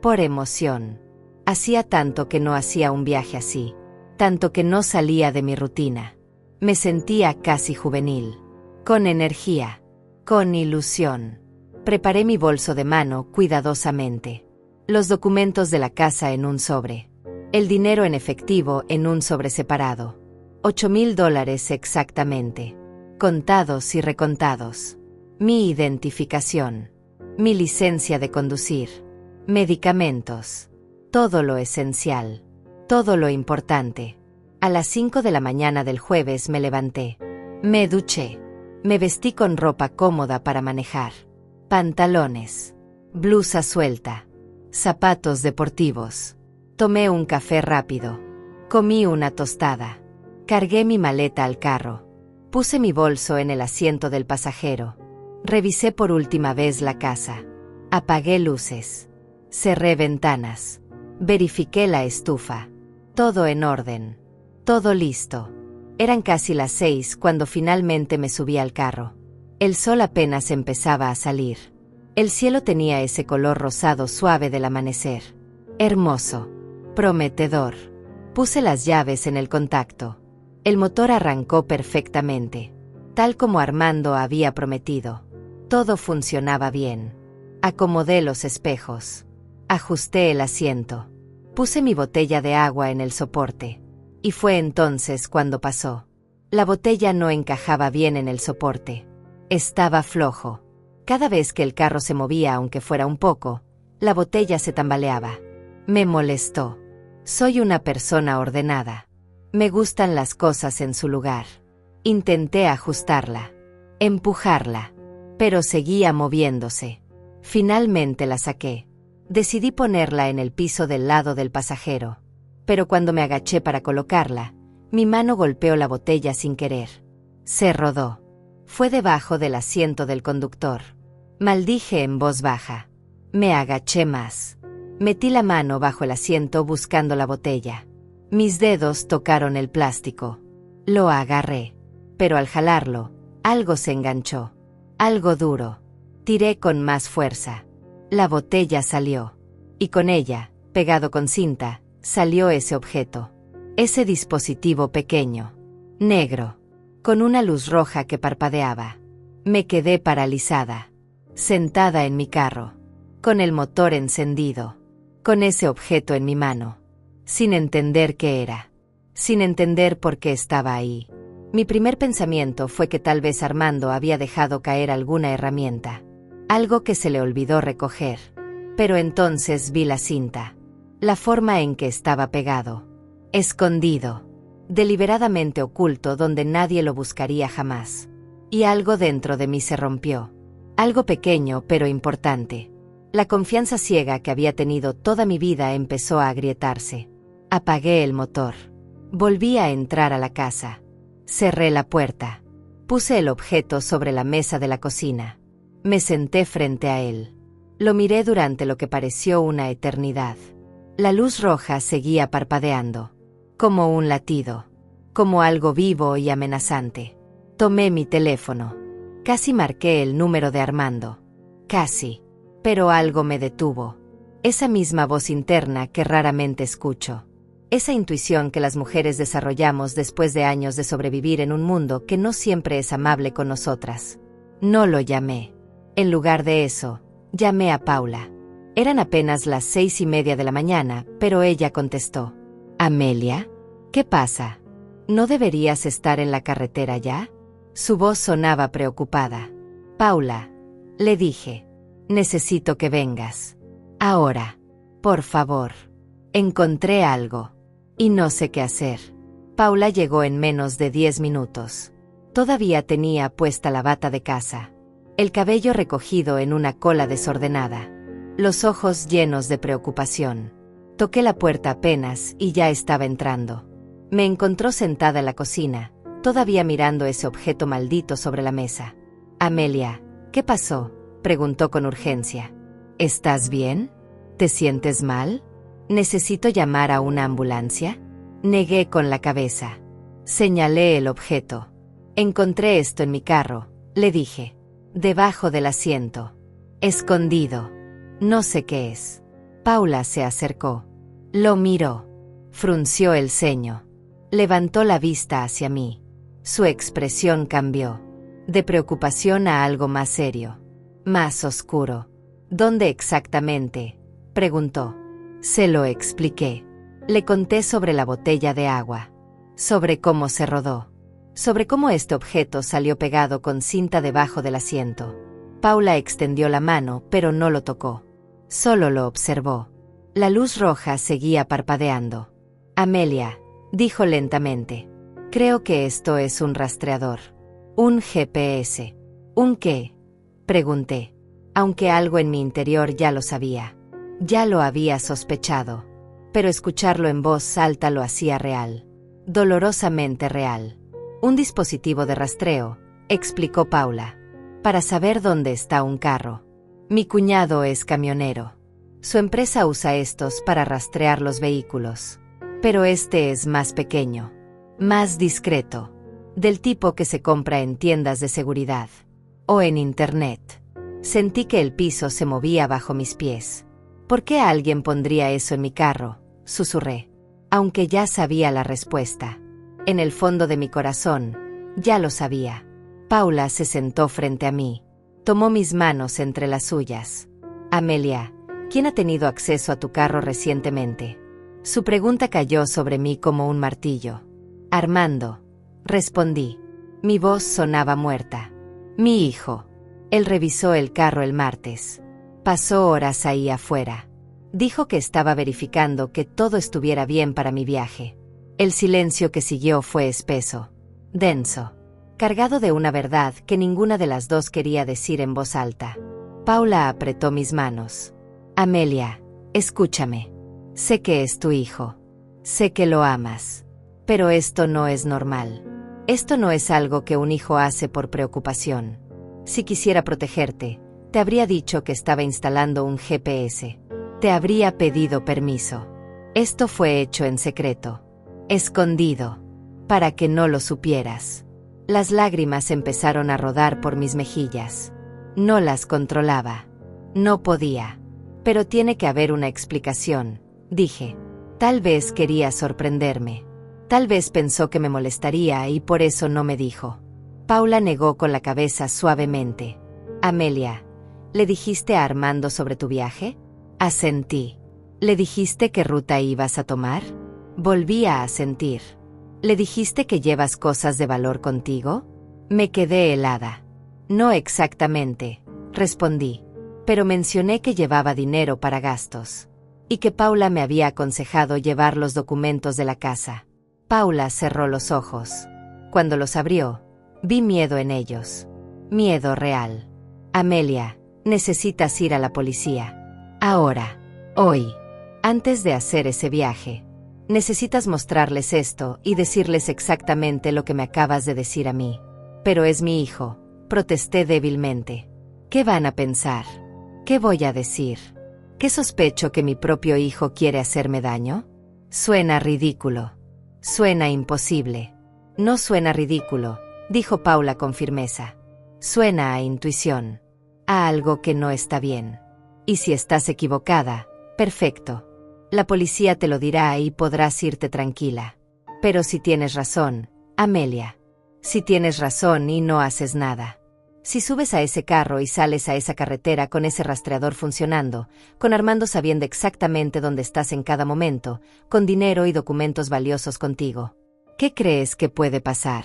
por emoción. Hacía tanto que no hacía un viaje así, tanto que no salía de mi rutina. Me sentía casi juvenil, con energía, con ilusión. Preparé mi bolso de mano cuidadosamente. Los documentos de la casa en un sobre. El dinero en efectivo en un sobre separado. $8,000 exactamente. Contados y recontados. Mi identificación. Mi licencia de conducir. Medicamentos. Todo lo esencial. Todo lo importante. A las 5 de la mañana del jueves me levanté. Me duché. Me vestí con ropa cómoda para manejar. Pantalones. Blusa suelta. Zapatos deportivos. Tomé un café rápido. Comí una tostada. Cargué mi maleta al carro. Puse mi bolso en el asiento del pasajero. Revisé por última vez la casa. Apagué luces. Cerré ventanas. Verifiqué la estufa. Todo en orden. Todo listo. Eran casi las 6 cuando finalmente me subí al carro. El sol apenas empezaba a salir. El cielo tenía ese color rosado suave del amanecer. Hermoso. Prometedor. Puse las llaves en el contacto. El motor arrancó perfectamente, tal como Armando había prometido. Todo funcionaba bien. Acomodé los espejos. Ajusté el asiento. Puse mi botella de agua en el soporte. Y fue entonces cuando pasó. La botella no encajaba bien en el soporte. Estaba flojo. Cada vez que el carro se movía, aunque fuera un poco, la botella se tambaleaba. Me molestó. Soy una persona ordenada. Me gustan las cosas en su lugar. Intenté ajustarla, empujarla, pero seguía moviéndose. Finalmente la saqué. Decidí ponerla en el piso del lado del pasajero. pero cuando me agaché para colocarla, mi mano golpeó la botella sin querer. Se rodó. Fue debajo del asiento del conductor. Maldije en voz baja. Me agaché más. Metí la mano bajo el asiento buscando la botella. Mis dedos tocaron el plástico. Lo agarré. Pero al jalarlo, algo se enganchó. Algo duro. Tiré con más fuerza. La botella salió. Y con ella, pegado con cinta, salió ese objeto. Ese dispositivo pequeño. Negro. Con una luz roja que parpadeaba. Me quedé paralizada. Sentada en mi carro. Con el motor encendido. Con ese objeto en mi mano. Sin entender qué era. Sin entender por qué estaba ahí. Mi primer pensamiento fue que tal vez Armando había dejado caer alguna herramienta. Algo que se le olvidó recoger. Pero entonces vi la cinta. La forma en que estaba pegado. Escondido. Deliberadamente oculto donde nadie lo buscaría jamás. Y algo dentro de mí se rompió. Algo pequeño pero importante. La confianza ciega que había tenido toda mi vida empezó a agrietarse. Apagué el motor. Volví a entrar a la casa. Cerré la puerta. Puse el objeto sobre la mesa de la cocina. Me senté frente a él. Lo miré durante lo que pareció una eternidad. La luz roja seguía parpadeando. Como un latido. Como algo vivo y amenazante. Tomé mi teléfono. Casi marqué el número de Armando. Casi. Pero algo me detuvo. Esa misma voz interna que raramente escucho. Esa intuición que las mujeres desarrollamos después de años de sobrevivir en un mundo que no siempre es amable con nosotras. No lo llamé. En lugar de eso, llamé a Paula. Eran apenas las 6:30 de la mañana, pero ella contestó. «Amelia, ¿qué pasa? ¿No deberías estar en la carretera ya?» Su voz sonaba preocupada. «Paula», le dije, «necesito que vengas. Ahora. Por favor. Encontré algo. Y no sé qué hacer». Paula llegó en menos de 10 minutos. Todavía tenía puesta la bata de casa. El cabello recogido en una cola desordenada. Los ojos llenos de preocupación. Toqué la puerta apenas y ya estaba entrando. Me encontró sentada en la cocina, todavía mirando ese objeto maldito sobre la mesa. «Amelia, ¿qué pasó?», preguntó con urgencia. «¿Estás bien? ¿Te sientes mal? ¿Necesito llamar a una ambulancia?». Negué con la cabeza. Señalé el objeto. «Encontré esto en mi carro», le dije. «Debajo del asiento. Escondido. No sé qué es». Paula se acercó. Lo miró. Frunció el ceño. Levantó la vista hacia mí. Su expresión cambió. De preocupación a algo más serio. Más oscuro. «¿Dónde exactamente?», preguntó. Se lo expliqué. Le conté sobre la botella de agua. Sobre cómo se rodó. Sobre cómo este objeto salió pegado con cinta debajo del asiento. Paula extendió la mano, pero no lo tocó. Solo lo observó. La luz roja seguía parpadeando. «Amelia», dijo lentamente, «creo que esto es un rastreador. Un GPS». «¿Un qué?», pregunté, aunque algo en mi interior ya lo sabía. Ya lo había sospechado. Pero escucharlo en voz alta lo hacía real. Dolorosamente real. «Un dispositivo de rastreo», explicó Paula. «Para saber dónde está un carro. Mi cuñado es camionero. Su empresa usa estos para rastrear los vehículos. Pero este es más pequeño. Más discreto. Del tipo que se compra en tiendas de seguridad. O en internet». Sentí que el piso se movía bajo mis pies. «¿Por qué alguien pondría eso en mi carro?», susurré. Aunque ya sabía la respuesta. En el fondo de mi corazón, ya lo sabía. Paula se sentó frente a mí. Tomó mis manos entre las suyas. «Amelia, ¿quién ha tenido acceso a tu carro recientemente?». Su pregunta cayó sobre mí como un martillo. «Armando», respondí. Mi voz sonaba muerta. «Mi hijo. Él revisó el carro el martes. Pasó horas ahí afuera. Dijo que estaba verificando que todo estuviera bien para mi viaje». El silencio que siguió fue espeso. Denso. Cargado de una verdad que ninguna de las dos quería decir en voz alta. Paula apretó mis manos. «Amelia, escúchame. Sé que es tu hijo. Sé que lo amas. Pero esto no es normal. Esto no es algo que un hijo hace por preocupación. Si quisiera protegerte, te habría dicho que estaba instalando un GPS. Te habría pedido permiso. Esto fue hecho en secreto. Escondido. Para que no lo supieras. Las lágrimas empezaron a rodar por mis mejillas. No las controlaba. No podía. Pero tiene que haber una explicación, dije. Tal vez quería sorprenderme. Tal vez pensó que me molestaría y por eso no me dijo. Paula negó con la cabeza suavemente. Amelia, ¿le dijiste a Armando sobre tu viaje? Asentí. ¿Le dijiste qué ruta ibas a tomar? Volví a asentir. ¿Le dijiste que llevas cosas de valor contigo? Me quedé helada. No exactamente, respondí. Pero mencioné que llevaba dinero para gastos. Y que Paula me había aconsejado llevar los documentos de la casa. Paula cerró los ojos. Cuando los abrió, vi miedo en ellos. Miedo real. Amelia, necesitas ir a la policía. Ahora. Hoy. Antes de hacer ese viaje. Necesitas mostrarles esto y decirles exactamente lo que me acabas de decir a mí. Pero es mi hijo, protesté débilmente. ¿Qué van a pensar? ¿Qué voy a decir? ¿Qué sospecho que mi propio hijo quiere hacerme daño? Suena ridículo. Suena imposible. No suena ridículo, dijo Paula con firmeza. Suena a intuición. A algo que no está bien. Y si estás equivocada, perfecto. La policía te lo dirá y podrás irte tranquila. Pero si tienes razón, Amelia. Si tienes razón y no haces nada. Si subes a ese carro y sales a esa carretera con ese rastreador funcionando, con Armando sabiendo exactamente dónde estás en cada momento, con dinero y documentos valiosos contigo. ¿Qué crees que puede pasar?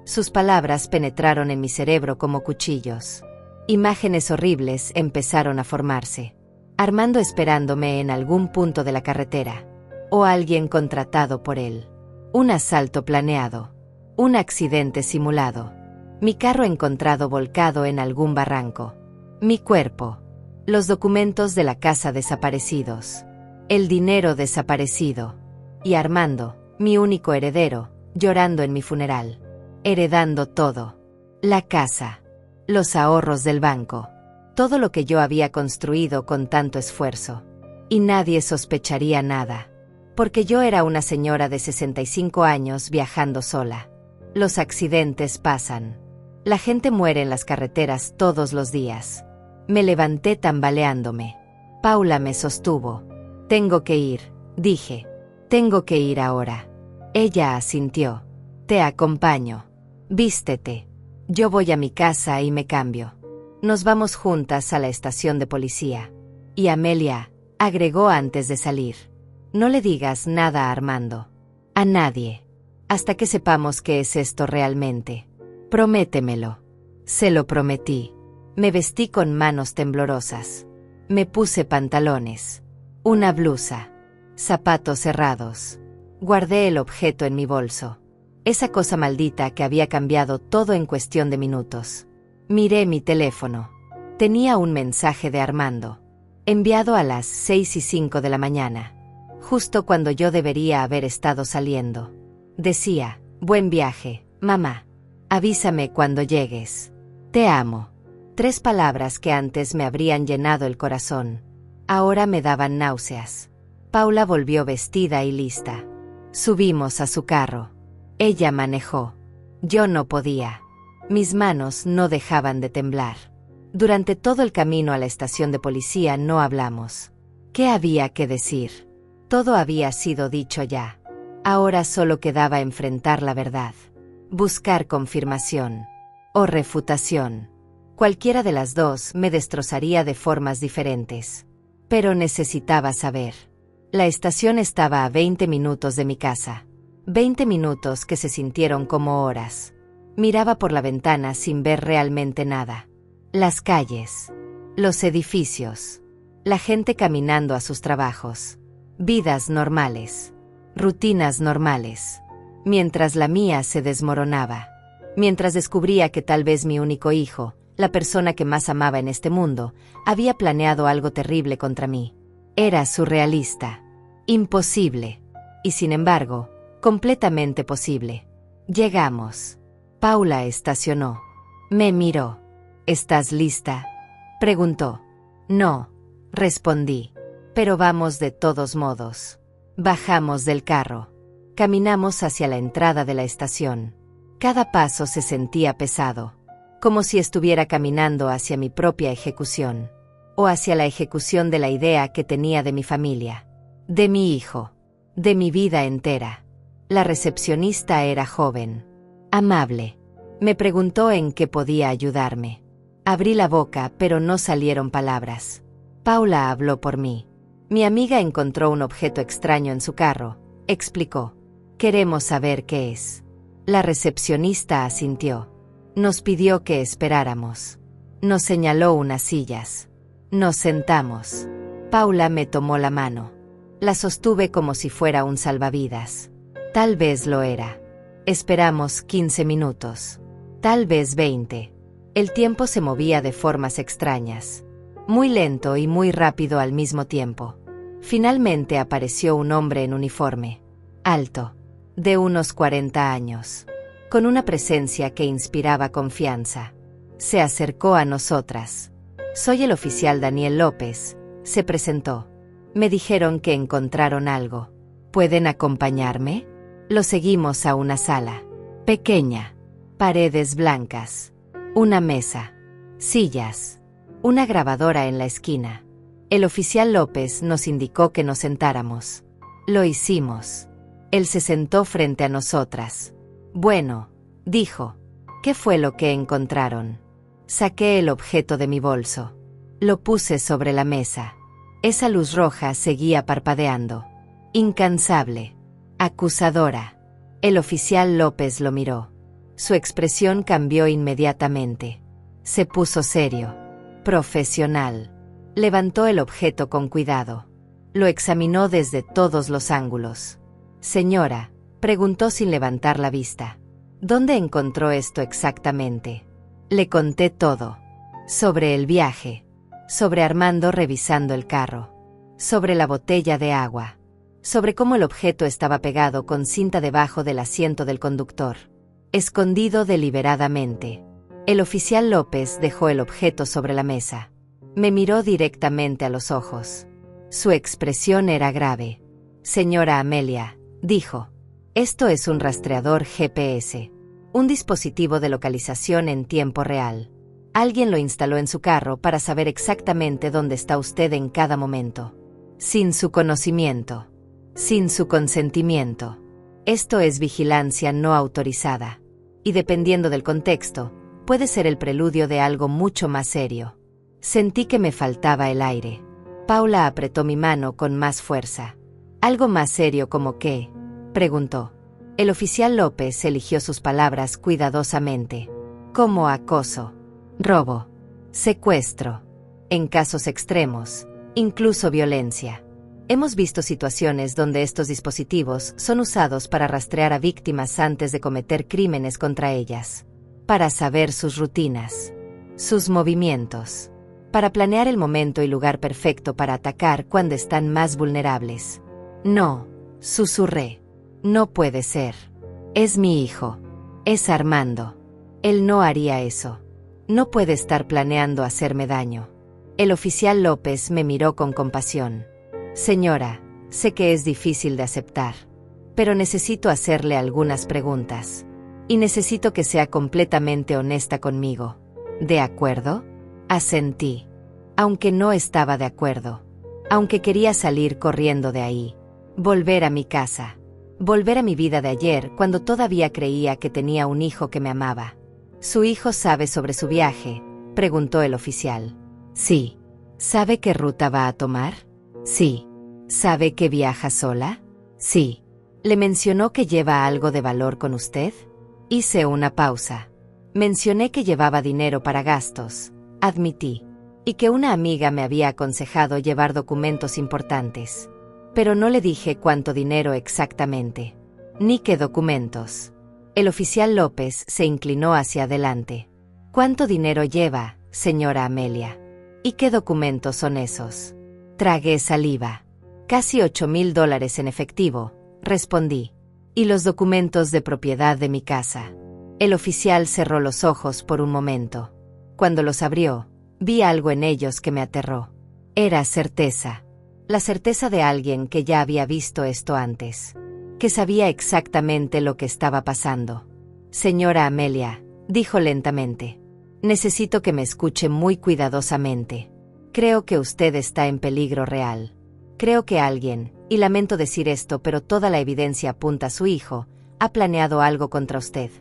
Sus palabras penetraron en mi cerebro como cuchillos. Imágenes horribles empezaron a formarse. Armando esperándome en algún punto de la carretera. O alguien contratado por él. Un asalto planeado. Un accidente simulado. Mi carro encontrado volcado en algún barranco. Mi cuerpo. Los documentos de la casa desaparecidos. El dinero desaparecido. Y Armando, mi único heredero, llorando en mi funeral. Heredando todo. La casa. Los ahorros del banco. Todo lo que yo había construido con tanto esfuerzo. Y nadie sospecharía nada. Porque yo era una señora de 65 años viajando sola. Los accidentes pasan. La gente muere en las carreteras todos los días. Me levanté tambaleándome. Paula me sostuvo. Tengo que ir, dije. Tengo que ir ahora. Ella asintió. Te acompaño. Vístete. Yo voy a mi casa y me cambio. Nos vamos juntas a la estación de policía. Y Amelia, agregó antes de salir. No le digas nada a Armando. A nadie. Hasta que sepamos qué es esto realmente. Prométemelo. Se lo prometí. Me vestí con manos temblorosas. Me puse pantalones. Una blusa. Zapatos cerrados. Guardé el objeto en mi bolso. Esa cosa maldita que había cambiado todo en cuestión de minutos. Miré mi teléfono. Tenía un mensaje de Armando. Enviado a las 6:05 de la mañana. Justo cuando yo debería haber estado saliendo. Decía, buen viaje, mamá. Avísame cuando llegues. Te amo. 3 palabras que antes me habrían llenado el corazón. Ahora me daban náuseas. Paula volvió vestida y lista. Subimos a su carro. Ella manejó. Yo no podía. Mis manos no dejaban de temblar. Durante todo el camino a la estación de policía no hablamos. ¿Qué había que decir? Todo había sido dicho ya. Ahora solo quedaba enfrentar la verdad. Buscar confirmación. O refutación. Cualquiera de las dos me destrozaría de formas diferentes. Pero necesitaba saber. La estación estaba a 20 minutos de mi casa. 20 minutos que se sintieron como horas. Miraba por la ventana sin ver realmente nada. Las calles. Los edificios. La gente caminando a sus trabajos. Vidas normales. Rutinas normales. Mientras la mía se desmoronaba. Mientras descubría que tal vez mi único hijo, la persona que más amaba en este mundo, había planeado algo terrible contra mí. Era surrealista. Imposible. y sin embargo, completamente posible. Llegamos. Paula estacionó. Me miró. ¿Estás lista?, preguntó. No, respondí. Pero vamos de todos modos. Bajamos del carro. Caminamos hacia la entrada de la estación. Cada paso se sentía pesado, como si estuviera caminando hacia mi propia ejecución, o hacia la ejecución de la idea que tenía de mi familia, de mi hijo, de mi vida entera. La recepcionista era joven, amable. Me preguntó en qué podía ayudarme. Abrí la boca, pero no salieron palabras. Paula habló por mí. Mi amiga encontró un objeto extraño en su carro, explicó. Queremos saber qué es. La recepcionista asintió. Nos pidió que esperáramos. Nos señaló unas sillas. Nos sentamos. Paula me tomó la mano. La sostuve como si fuera un salvavidas. Tal vez lo era. Esperamos 15 minutos. Tal vez 20. El tiempo se movía de formas extrañas. Muy lento y muy rápido al mismo tiempo. Finalmente apareció un hombre en uniforme. Alto. De unos 40 años. Con una presencia que inspiraba confianza. Se acercó a nosotras. Soy el oficial Daniel López, se presentó. Me dijeron que encontraron algo. ¿Pueden acompañarme? Lo seguimos a una sala. Pequeña. Paredes blancas. Una mesa. Sillas. Una grabadora en la esquina. El oficial López nos indicó que nos sentáramos. Lo hicimos. Él se sentó frente a nosotras. Bueno, dijo. ¿Qué fue lo que encontraron? Saqué el objeto de mi bolso. Lo puse sobre la mesa. Esa luz roja seguía parpadeando. Incansable. Acusadora. El oficial López lo miró. Su expresión cambió inmediatamente. Se puso serio. Profesional. Levantó el objeto con cuidado. Lo examinó desde todos los ángulos. Señora, preguntó sin levantar la vista. ¿Dónde encontró esto exactamente? Le conté todo. Sobre el viaje. Sobre Armando revisando el carro. Sobre la botella de agua. Sobre cómo el objeto estaba pegado con cinta debajo del asiento del conductor. Escondido deliberadamente. El oficial López dejó el objeto sobre la mesa. Me miró directamente a los ojos. Su expresión era grave. Señora Amelia, dijo. Esto es un rastreador GPS. Un dispositivo de localización en tiempo real. Alguien lo instaló en su carro para saber exactamente dónde está usted en cada momento. Sin su conocimiento. Sin su consentimiento. Esto es vigilancia no autorizada. Y dependiendo del contexto, puede ser el preludio de algo mucho más serio. Sentí que me faltaba el aire. Paula apretó mi mano con más fuerza. ¿Algo más serio como qué?, preguntó. El oficial López eligió sus palabras cuidadosamente. Como acoso, robo, secuestro. En casos extremos, incluso violencia. Hemos visto situaciones donde estos dispositivos son usados para rastrear a víctimas antes de cometer crímenes contra ellas. Para saber sus rutinas, sus movimientos. Para planear el momento y lugar perfecto para atacar cuando están más vulnerables. No, susurré. No puede ser. Es mi hijo. Es Armando. Él no haría eso. No puede estar planeando hacerme daño. El oficial López me miró con compasión. Señora, sé que es difícil de aceptar, pero necesito hacerle algunas preguntas. Y necesito que sea completamente honesta conmigo. ¿De acuerdo? Asentí. Aunque no estaba de acuerdo. Aunque quería salir corriendo de ahí. Volver a mi casa. Volver a mi vida de ayer cuando todavía creía que tenía un hijo que me amaba. ¿Su hijo sabe sobre su viaje?, preguntó el oficial. Sí. ¿Sabe qué ruta va a tomar? Sí. ¿Sabe que viaja sola? Sí. ¿Le mencionó que lleva algo de valor con usted? Hice una pausa. Mencioné que llevaba dinero para gastos, admití, y que una amiga me había aconsejado llevar documentos importantes. Pero no le dije cuánto dinero exactamente, ni qué documentos. El oficial López se inclinó hacia adelante. ¿Cuánto dinero lleva, señora Amelia? ¿Y qué documentos son esos? Tragué saliva. Casi $8,000 en efectivo, respondí. Y los documentos de propiedad de mi casa. El oficial cerró los ojos por un momento. Cuando los abrió, vi algo en ellos que me aterró. Era certeza. La certeza de alguien que ya había visto esto antes. Que sabía exactamente lo que estaba pasando. Señora Amelia, dijo lentamente. Necesito que me escuche muy cuidadosamente. Creo que usted está en peligro real. Creo que alguien, y lamento decir esto, pero toda la evidencia apunta a su hijo, ha planeado algo contra usted.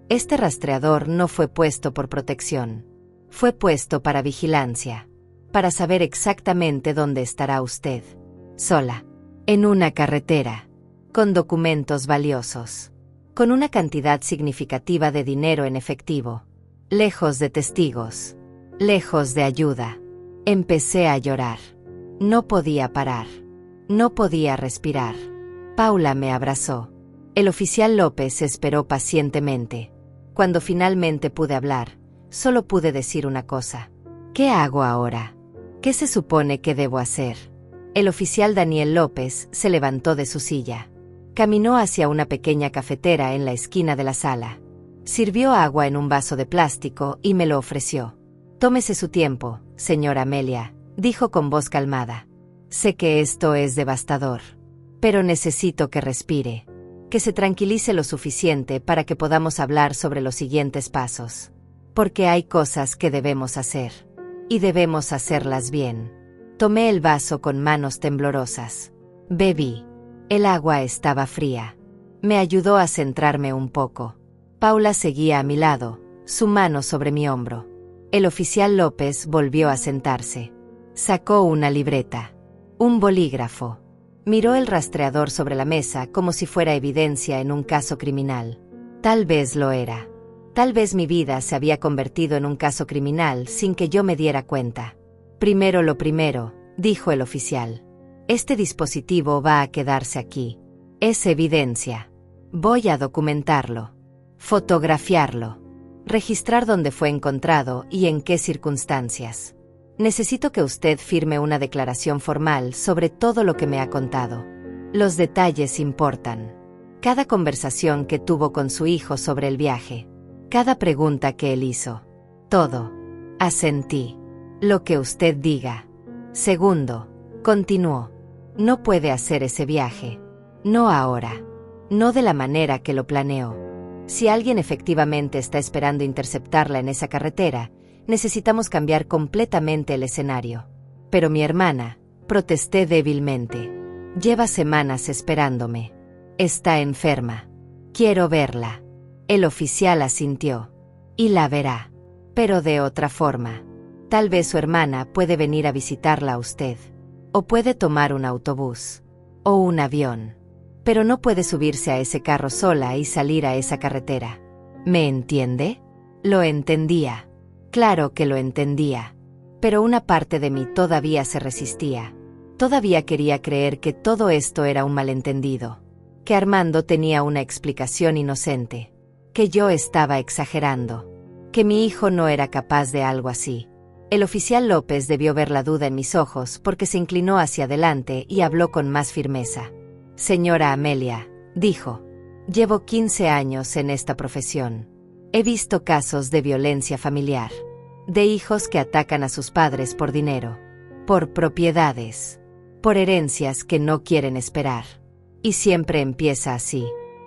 Este rastreador no fue puesto por protección. Fue puesto para vigilancia. Para saber exactamente dónde estará usted. Sola. En una carretera. Con documentos valiosos. Con una cantidad significativa de dinero en efectivo. Lejos de testigos. Lejos de ayuda. Empecé a llorar. No podía parar. No podía respirar. Paula me abrazó. El oficial López esperó pacientemente. Cuando finalmente pude hablar, solo pude decir una cosa. ¿Qué hago ahora? ¿Qué se supone que debo hacer? El oficial Daniel López se levantó de su silla. Caminó hacia una pequeña cafetera en la esquina de la sala. Sirvió agua en un vaso de plástico y me lo ofreció. Tómese su tiempo, señora Amelia, dijo con voz calmada. Sé que esto es devastador. Pero necesito que respire. Que se tranquilice lo suficiente para que podamos hablar sobre los siguientes pasos. Porque hay cosas que debemos hacer. Y debemos hacerlas bien. Tomé el vaso con manos temblorosas. Bebí. El agua estaba fría. Me ayudó a centrarme un poco. Paula seguía a mi lado, su mano sobre mi hombro. El oficial López volvió a sentarse. Sacó una libreta. Un bolígrafo. Miró el rastreador sobre la mesa como si fuera evidencia en un caso criminal. Tal vez lo era. Tal vez mi vida se había convertido en un caso criminal sin que yo me diera cuenta. Primero lo primero, dijo el oficial. Este dispositivo va a quedarse aquí. Es evidencia. Voy a documentarlo. Fotografiarlo. Registrar dónde fue encontrado y en qué circunstancias. Necesito que usted firme una declaración formal sobre todo lo que me ha contado. Los detalles importan. Cada conversación que tuvo con su hijo sobre el viaje. Cada pregunta que él hizo. Todo. Asentí. Lo que usted diga. Segundo, continuó. No puede hacer ese viaje. No ahora. No de la manera que lo planeó. Si alguien efectivamente está esperando interceptarla en esa carretera, necesitamos cambiar completamente el escenario. Pero mi hermana, protesté débilmente. Lleva semanas esperándome. Está enferma. Quiero verla. El oficial asintió. Y la verá. Pero de otra forma. Tal vez su hermana puede venir a visitarla a usted. O puede tomar un autobús. O un avión. Pero no puede subirse a ese carro sola y salir a esa carretera. ¿Me entiende? Lo entendía. Claro que lo entendía. Pero una parte de mí todavía se resistía. Todavía quería creer que todo esto era un malentendido. Que Armando tenía una explicación inocente. Que yo estaba exagerando. Que mi hijo no era capaz de algo así. El oficial López debió ver la duda en mis ojos porque se inclinó hacia adelante y habló con más firmeza. Señora Amelia, dijo, llevo 15 años en esta profesión. He visto casos de violencia familiar. De hijos que atacan a sus padres por dinero. Por propiedades. Por herencias que no quieren esperar. Y siempre empieza así.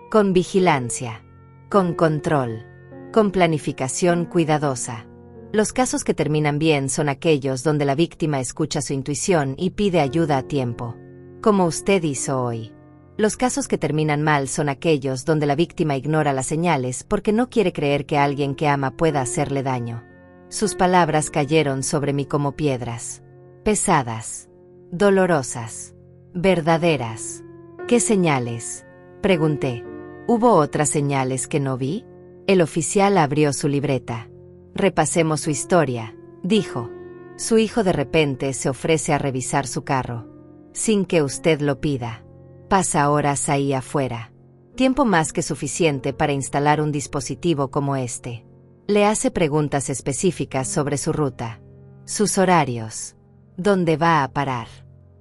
Con vigilancia. Con control. Con planificación cuidadosa. Los casos que terminan bien son aquellos donde la víctima escucha su intuición y pide ayuda a tiempo. Como usted hizo hoy. Los casos que terminan mal son aquellos donde la víctima ignora las señales porque no quiere creer que alguien que ama pueda hacerle daño. Sus palabras cayeron sobre mí como piedras. Pesadas. Dolorosas. Verdaderas. ¿Qué señales? Pregunté. ¿Hubo otras señales que no vi? El oficial abrió su libreta. Repasemos su historia, dijo. Su hijo de repente se ofrece a revisar su carro. Sin que usted lo pida. Pasa horas ahí afuera. Tiempo más que suficiente para instalar un dispositivo como este. Le hace preguntas específicas sobre su ruta. Sus horarios. ¿Dónde va a parar?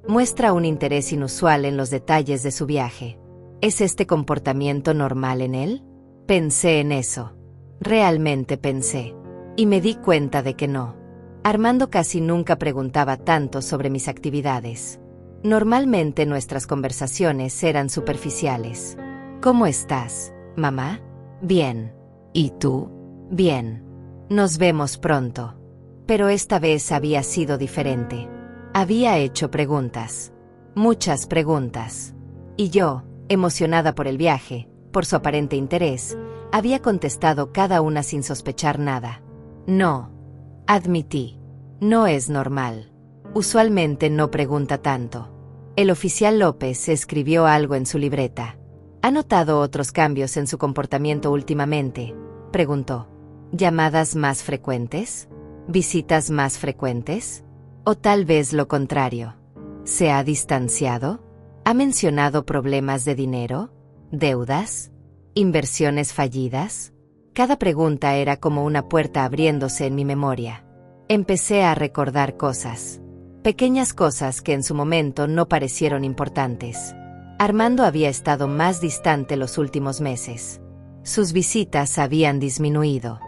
Muestra un interés inusual en los detalles de su viaje. ¿Es este comportamiento normal en él? Pensé en eso. Realmente pensé. Y me di cuenta de que no. Armando casi nunca preguntaba tanto sobre mis actividades. Normalmente nuestras conversaciones eran superficiales. ¿Cómo estás, mamá? Bien. ¿Y tú? Bien. Nos vemos pronto. Pero esta vez había sido diferente. Había hecho preguntas. Muchas preguntas. Y yo, emocionada por el viaje, por su aparente interés, había contestado cada una sin sospechar nada. No. Admití. No es normal. Usualmente no pregunta tanto. El oficial López escribió algo en su libreta. ¿Ha notado otros cambios en su comportamiento últimamente?, preguntó. ¿Llamadas más frecuentes? ¿Visitas más frecuentes? ¿O tal vez lo contrario? ¿Se ha distanciado? ¿Ha mencionado problemas de dinero? ¿Deudas? ¿Inversiones fallidas? Cada pregunta era como una puerta abriéndose en mi memoria. Empecé a recordar cosas. Pequeñas cosas que en su momento no parecieron importantes. Armando había estado más distante los últimos meses. Sus visitas habían disminuido.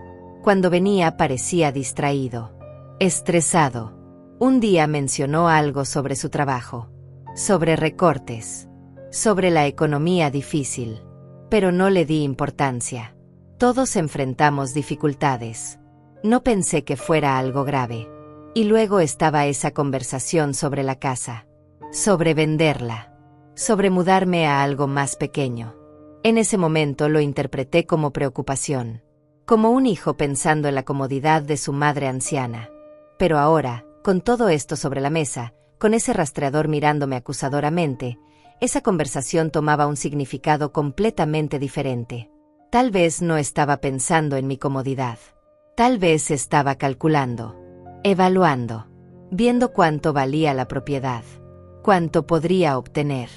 Cuando venía parecía distraído, estresado. Un día mencionó algo sobre su trabajo, sobre recortes, sobre la economía difícil. Pero no le di importancia. Todos enfrentamos dificultades. No pensé que fuera algo grave. Y luego estaba esa conversación sobre la casa, sobre venderla, sobre mudarme a algo más pequeño. En ese momento lo interpreté como preocupación, como un hijo pensando en la comodidad de su madre anciana. Pero ahora, con todo esto sobre la mesa, con ese rastreador mirándome acusadoramente, esa conversación tomaba un significado completamente diferente. Tal vez no estaba pensando en mi comodidad. Tal vez estaba calculando, evaluando, viendo cuánto valía la propiedad, cuánto podría obtener.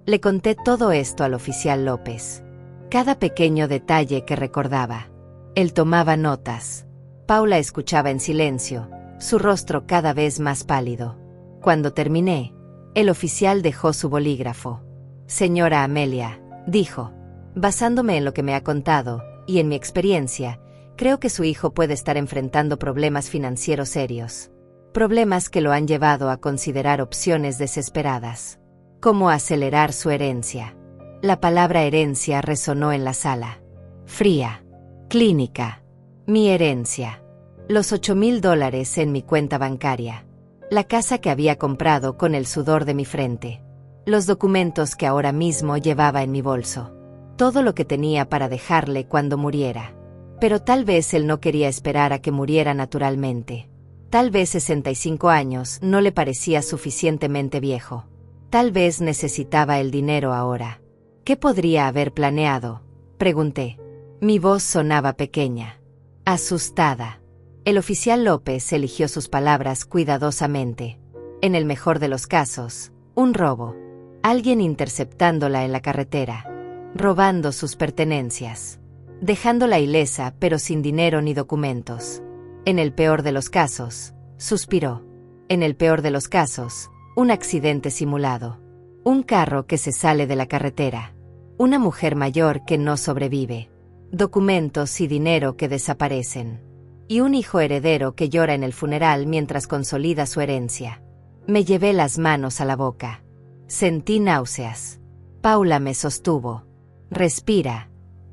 Le conté todo esto al oficial López. Cada pequeño detalle que recordaba. Él tomaba notas. Paula escuchaba en silencio, su rostro cada vez más pálido. Cuando terminé, el oficial dejó su bolígrafo. Señora Amelia, dijo, basándome en lo que me ha contado, y en mi experiencia, creo que su hijo puede estar enfrentando problemas financieros serios. Problemas que lo han llevado a considerar opciones desesperadas. ¿Cómo acelerar su herencia? La palabra herencia resonó en la sala. Fría. Clínica. Mi herencia. Los $8,000 en mi cuenta bancaria. La casa que había comprado con el sudor de mi frente. Los documentos que ahora mismo llevaba en mi bolso. Todo lo que tenía para dejarle cuando muriera. Pero tal vez él no quería esperar a que muriera naturalmente. Tal vez 65 años no le parecía suficientemente viejo. Tal vez necesitaba el dinero ahora. ¿Qué podría haber planeado?, pregunté. Mi voz sonaba pequeña, asustada. El oficial López eligió sus palabras cuidadosamente. En el mejor de los casos, un robo. Alguien interceptándola en la carretera. Robando sus pertenencias. Dejándola ilesa pero sin dinero ni documentos. En el peor de los casos, suspiró. En el peor de los casos, un accidente simulado. Un carro que se sale de la carretera. Una mujer mayor que no sobrevive. Documentos y dinero que desaparecen. Y un hijo heredero que llora en el funeral mientras consolida su herencia. Me llevé las manos a la boca. Sentí náuseas. Paula me sostuvo. Respira,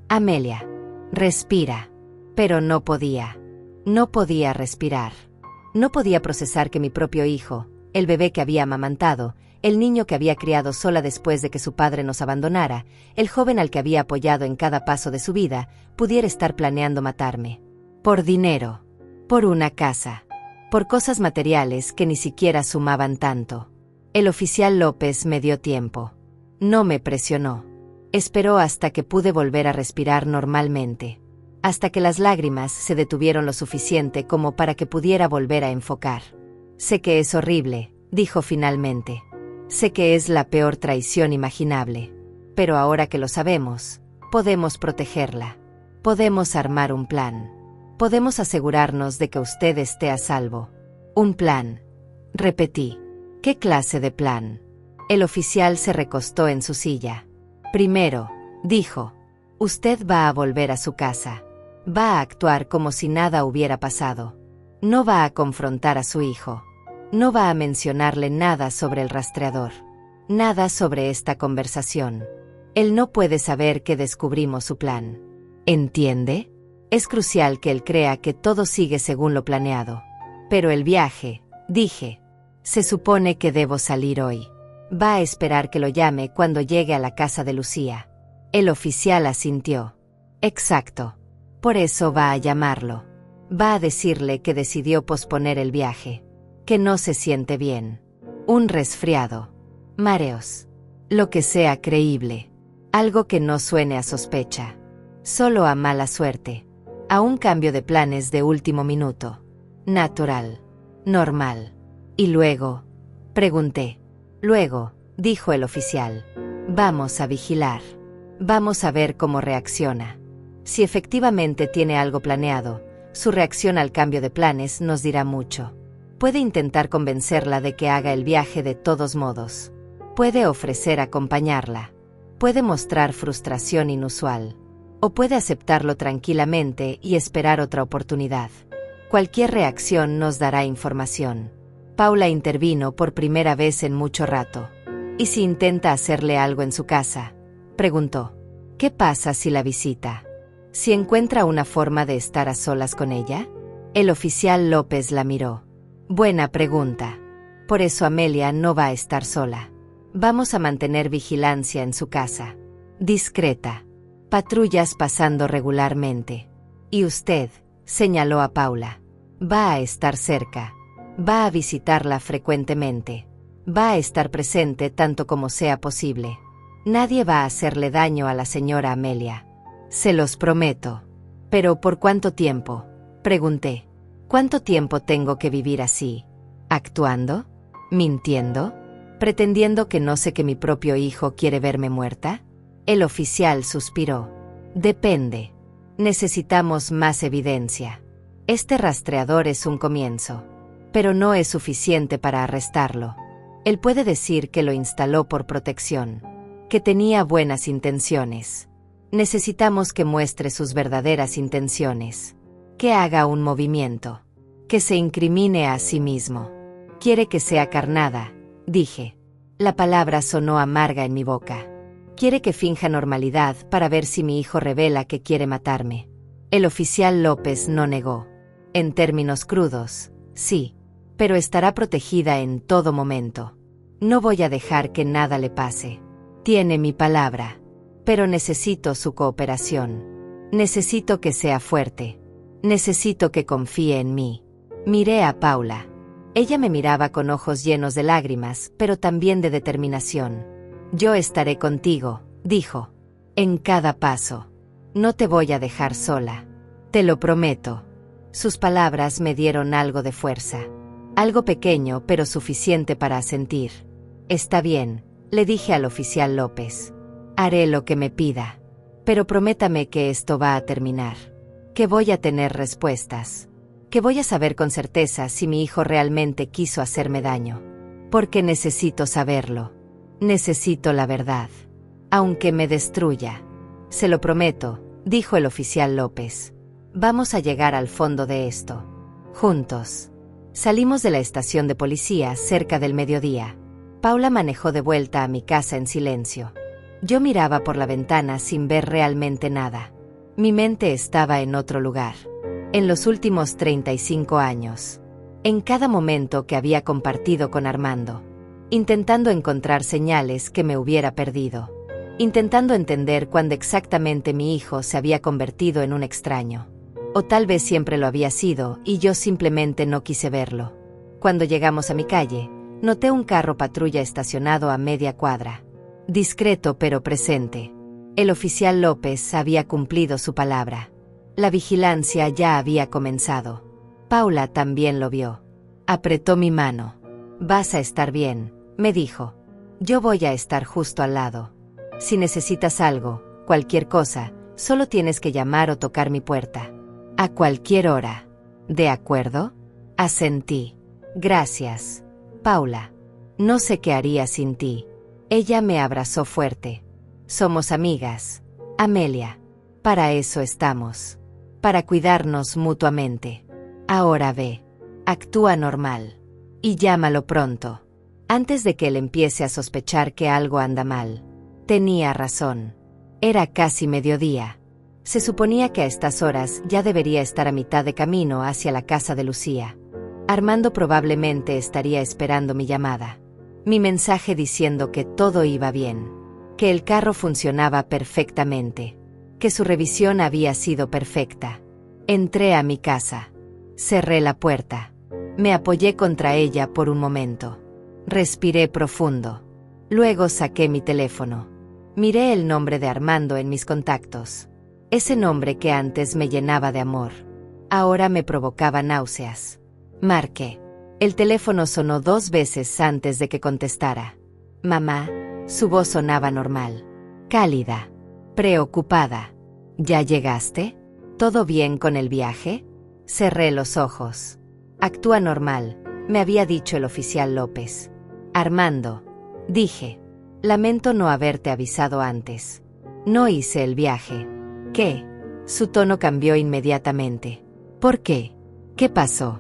Amelia. Respira. Pero no podía. No podía respirar. No podía procesar que mi propio hijo, el bebé que había amamantado, el niño que había criado sola después de que su padre nos abandonara, el joven al que había apoyado en cada paso de su vida, pudiera estar planeando matarme. Por dinero. Por una casa. Por cosas materiales que ni siquiera sumaban tanto. El oficial López me dio tiempo. No me presionó. Esperó hasta que pude volver a respirar normalmente. Hasta que las lágrimas se detuvieron lo suficiente como para que pudiera volver a enfocar. Sé que es horrible, dijo finalmente. Sé que es la peor traición imaginable. Pero ahora que lo sabemos, podemos protegerla. Podemos armar un plan. Podemos asegurarnos de que usted esté a salvo. Un plan. Repetí. ¿Qué clase de plan? El oficial se recostó en su silla. Primero, dijo, usted va a volver a su casa. Va a actuar como si nada hubiera pasado. No va a confrontar a su hijo. No va a mencionarle nada sobre el rastreador. Nada sobre esta conversación. Él no puede saber que descubrimos su plan. ¿Entiende? Es crucial que él crea que todo sigue según lo planeado. Pero el viaje, dije. Se supone que debo salir hoy. Va a esperar que lo llame cuando llegue a la casa de Lucía. El oficial asintió. Exacto. Por eso va a llamarlo. Va a decirle que decidió posponer el viaje. Que no se siente bien. Un resfriado. Mareos. Lo que sea creíble. Algo que no suene a sospecha. Solo a mala suerte. A un cambio de planes de último minuto. Natural. Normal. Y luego, pregunté. Luego, dijo el oficial. Vamos a vigilar. Vamos a ver cómo reacciona. Si efectivamente tiene algo planeado, su reacción al cambio de planes nos dirá mucho. Puede intentar convencerla de que haga el viaje de todos modos. Puede ofrecer acompañarla. Puede mostrar frustración inusual. O puede aceptarlo tranquilamente y esperar otra oportunidad. Cualquier reacción nos dará información. Paula intervino por primera vez en mucho rato. ¿Y si intenta hacerle algo en su casa? Preguntó. ¿Qué pasa si la visita? ¿Si encuentra una forma de estar a solas con ella? El oficial López la miró. Buena pregunta. Por eso Amelia no va a estar sola. Vamos a mantener vigilancia en su casa. Discreta. Patrullas pasando regularmente. Y usted, señaló a Paula. Va a estar cerca. Va a visitarla frecuentemente. Va a estar presente tanto como sea posible. Nadie va a hacerle daño a la señora Amelia. Se los prometo. ¿Pero por cuánto tiempo? Pregunté. ¿Cuánto tiempo tengo que vivir así? ¿Actuando? ¿Mintiendo? ¿Pretendiendo que no sé que mi propio hijo quiere verme muerta? El oficial suspiró. Depende. Necesitamos más evidencia. Este rastreador es un comienzo. Pero no es suficiente para arrestarlo. Él puede decir que lo instaló por protección. Que tenía buenas intenciones. Necesitamos que muestre sus verdaderas intenciones. Que haga un movimiento. Que se incrimine a sí mismo. Quiere que sea carnada, dije. La palabra sonó amarga en mi boca. Quiere que finja normalidad para ver si mi hijo revela que quiere matarme. El oficial López no negó. En términos crudos, sí. Pero estará protegida en todo momento. No voy a dejar que nada le pase. Tiene mi palabra. Pero necesito su cooperación. Necesito que sea fuerte. Necesito que confíe en mí. Miré a Paula. Ella me miraba con ojos llenos de lágrimas, pero también de determinación. Yo estaré contigo, dijo. En cada paso. No te voy a dejar sola. Te lo prometo. Sus palabras me dieron algo de fuerza. Algo pequeño, pero suficiente para asentir. Está bien, le dije al oficial López. Haré lo que me pida. Pero prométame que esto va a terminar. Que voy a tener respuestas. Que voy a saber con certeza si mi hijo realmente quiso hacerme daño. Porque necesito saberlo. Necesito la verdad. Aunque me destruya. Se lo prometo, dijo el oficial López. Vamos a llegar al fondo de esto. Juntos. Salimos de la estación de policía cerca del mediodía. Paula manejó de vuelta a mi casa en silencio. Yo miraba por la ventana sin ver realmente nada. Mi mente estaba en otro lugar. En los últimos 35 años. En cada momento que había compartido con Armando. Intentando encontrar señales que me hubiera perdido. Intentando entender cuándo exactamente mi hijo se había convertido en un extraño. O tal vez siempre lo había sido y yo simplemente no quise verlo. Cuando llegamos a mi calle, noté un carro patrulla estacionado a media cuadra. Discreto pero presente. El oficial López había cumplido su palabra. La vigilancia ya había comenzado. Paula también lo vio. Apretó mi mano. Vas a estar bien, me dijo. Yo voy a estar justo al lado. Si necesitas algo, cualquier cosa, solo tienes que llamar o tocar mi puerta. A cualquier hora. ¿De acuerdo? Asentí. Gracias, Paula. No sé qué haría sin ti. Ella me abrazó fuerte. Somos amigas, Amelia. Para eso estamos. Para cuidarnos mutuamente. Ahora ve. Actúa normal. Y llámalo pronto. Antes de que él empiece a sospechar que algo anda mal. Tenía razón. Era casi mediodía. Se suponía que a estas horas ya debería estar a mitad de camino hacia la casa de Lucía. Armando probablemente estaría esperando mi llamada. Mi mensaje diciendo que todo iba bien. Que el carro funcionaba perfectamente. Que su revisión había sido perfecta. Entré a mi casa. Cerré la puerta. Me apoyé contra ella por un momento. Respiré profundo. Luego saqué mi teléfono. Miré el nombre de Armando en mis contactos. Ese nombre que antes me llenaba de amor. Ahora me provocaba náuseas. Marqué. El teléfono sonó 2 veces antes de que contestara. Mamá. Su voz sonaba normal. Cálida. Preocupada. ¿Ya llegaste? ¿Todo bien con el viaje? Cerré los ojos. Actúa normal, me había dicho el oficial López. Armando. Dije. Lamento no haberte avisado antes. No hice el viaje. ¿Qué? Su tono cambió inmediatamente. ¿Por qué? ¿Qué pasó?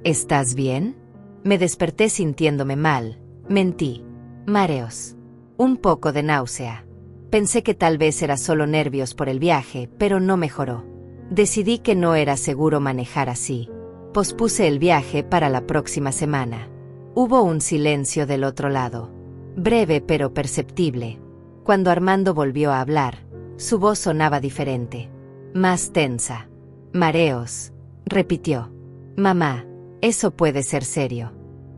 ¿Estás bien? Me desperté sintiéndome mal. Mentí. Mareos. Un poco de náusea. Pensé que tal vez era solo nervios por el viaje, pero no mejoró. Decidí que no era seguro manejar así. Pospuse el viaje para la próxima semana. Hubo un silencio del otro lado. Breve pero perceptible. Cuando Armando volvió a hablar, su voz sonaba diferente. Más tensa. Mareos. Repitió. Mamá, eso puede ser serio.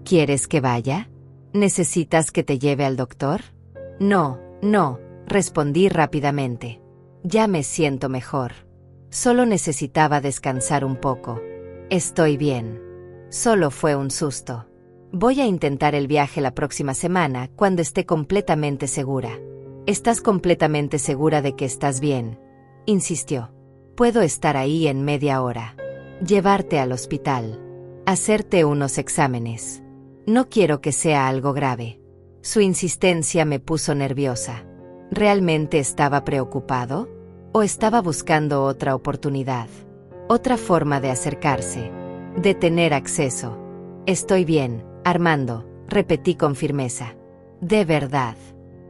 ¿Quieres que vaya? ¿Necesitas que te lleve al doctor? No, respondí rápidamente. Ya me siento mejor. Solo necesitaba descansar un poco. Estoy bien. Solo fue un susto. Voy a intentar el viaje la próxima semana cuando esté completamente segura. ¿Estás completamente segura de que estás bien? Insistió. Puedo estar ahí en media hora. Llevarte al hospital. Hacerte unos exámenes. No quiero que sea algo grave. Su insistencia me puso nerviosa. ¿Realmente estaba preocupado? ¿O estaba buscando otra oportunidad? Otra forma de acercarse. De tener acceso. Estoy bien, Armando, repetí con firmeza. De verdad.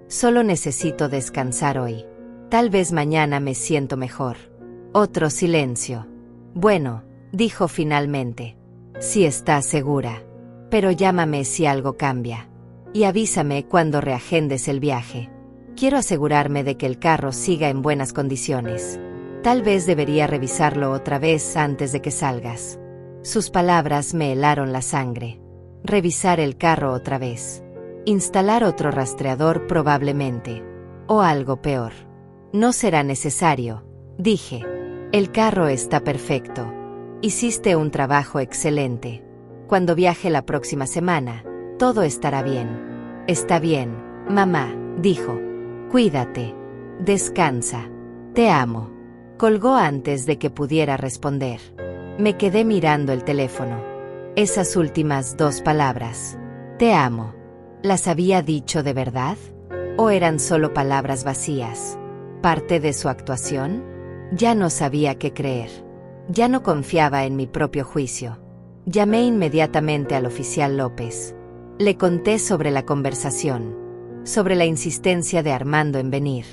Solo necesito descansar hoy. Tal vez mañana me siento mejor. Otro silencio. Bueno, dijo finalmente. Si estás segura. Pero llámame si algo cambia. Y avísame cuando reagendes el viaje. Quiero asegurarme de que el carro siga en buenas condiciones. Tal vez debería revisarlo otra vez antes de que salgas. Sus palabras me helaron la sangre. Revisar el carro otra vez. Instalar otro rastreador probablemente. O algo peor. No será necesario, dije. El carro está perfecto. Hiciste un trabajo excelente. Cuando viaje la próxima semana, todo estará bien. Está bien, mamá, dijo. Cuídate. Descansa. Te amo. Colgó antes de que pudiera responder. Me quedé mirando el teléfono. Esas últimas 2 palabras. Te amo. ¿Las había dicho de verdad? ¿O eran solo palabras vacías? ¿Parte de su actuación? Ya no sabía qué creer. Ya no confiaba en mi propio juicio. Llamé inmediatamente al oficial López. Le conté sobre la conversación. Sobre la insistencia de Armando en venir.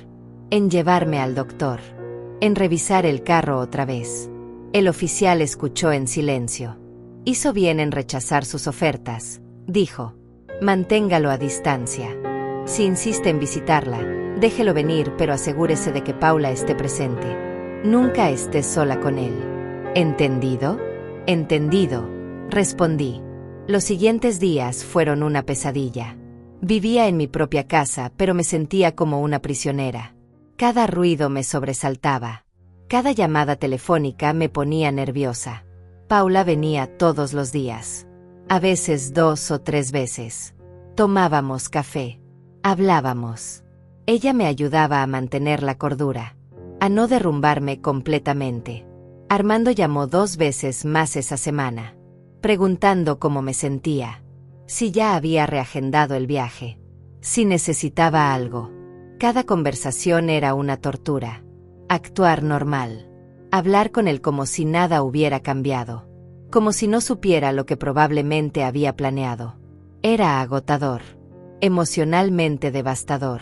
En llevarme al doctor. En revisar el carro otra vez. El oficial escuchó en silencio. Hizo bien en rechazar sus ofertas, dijo. Manténgalo a distancia. Si insiste en visitarla, déjelo venir, pero asegúrese de que Paula esté presente. Nunca esté sola con él. ¿Entendido? Entendido, respondí. Los siguientes días fueron una pesadilla. Vivía en mi propia casa, pero me sentía como una prisionera. Cada ruido me sobresaltaba. Cada llamada telefónica me ponía nerviosa. Paula venía todos los días. A veces 2 o 3 veces. Tomábamos café. Hablábamos. Ella me ayudaba a mantener la cordura. A no derrumbarme completamente. Armando llamó 2 veces más esa semana. Preguntando cómo me sentía. Si ya había reagendado el viaje. Si necesitaba algo. Cada conversación era una tortura. Actuar normal. Hablar con él como si nada hubiera cambiado. Como si no supiera lo que probablemente había planeado. Era agotador. Emocionalmente devastador.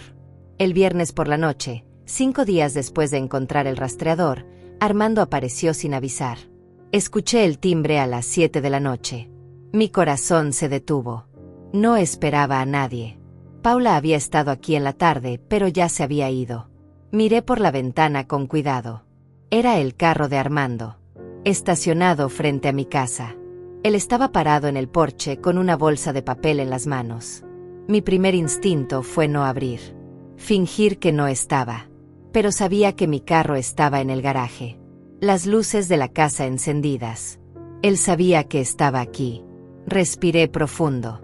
El viernes por la noche, 5 días después de encontrar el rastreador, Armando apareció sin avisar. Escuché el timbre a las 7 de la noche. Mi corazón se detuvo. No esperaba a nadie. Paula había estado aquí en la tarde, pero ya se había ido. Miré por la ventana con cuidado. Era el carro de Armando, estacionado frente a mi casa. Él estaba parado en el porche con una bolsa de papel en las manos. Mi primer instinto fue no abrir. Fingir que no estaba. Pero sabía que mi carro estaba en el garaje. Las luces de la casa encendidas. Él sabía que estaba aquí. Respiré profundo.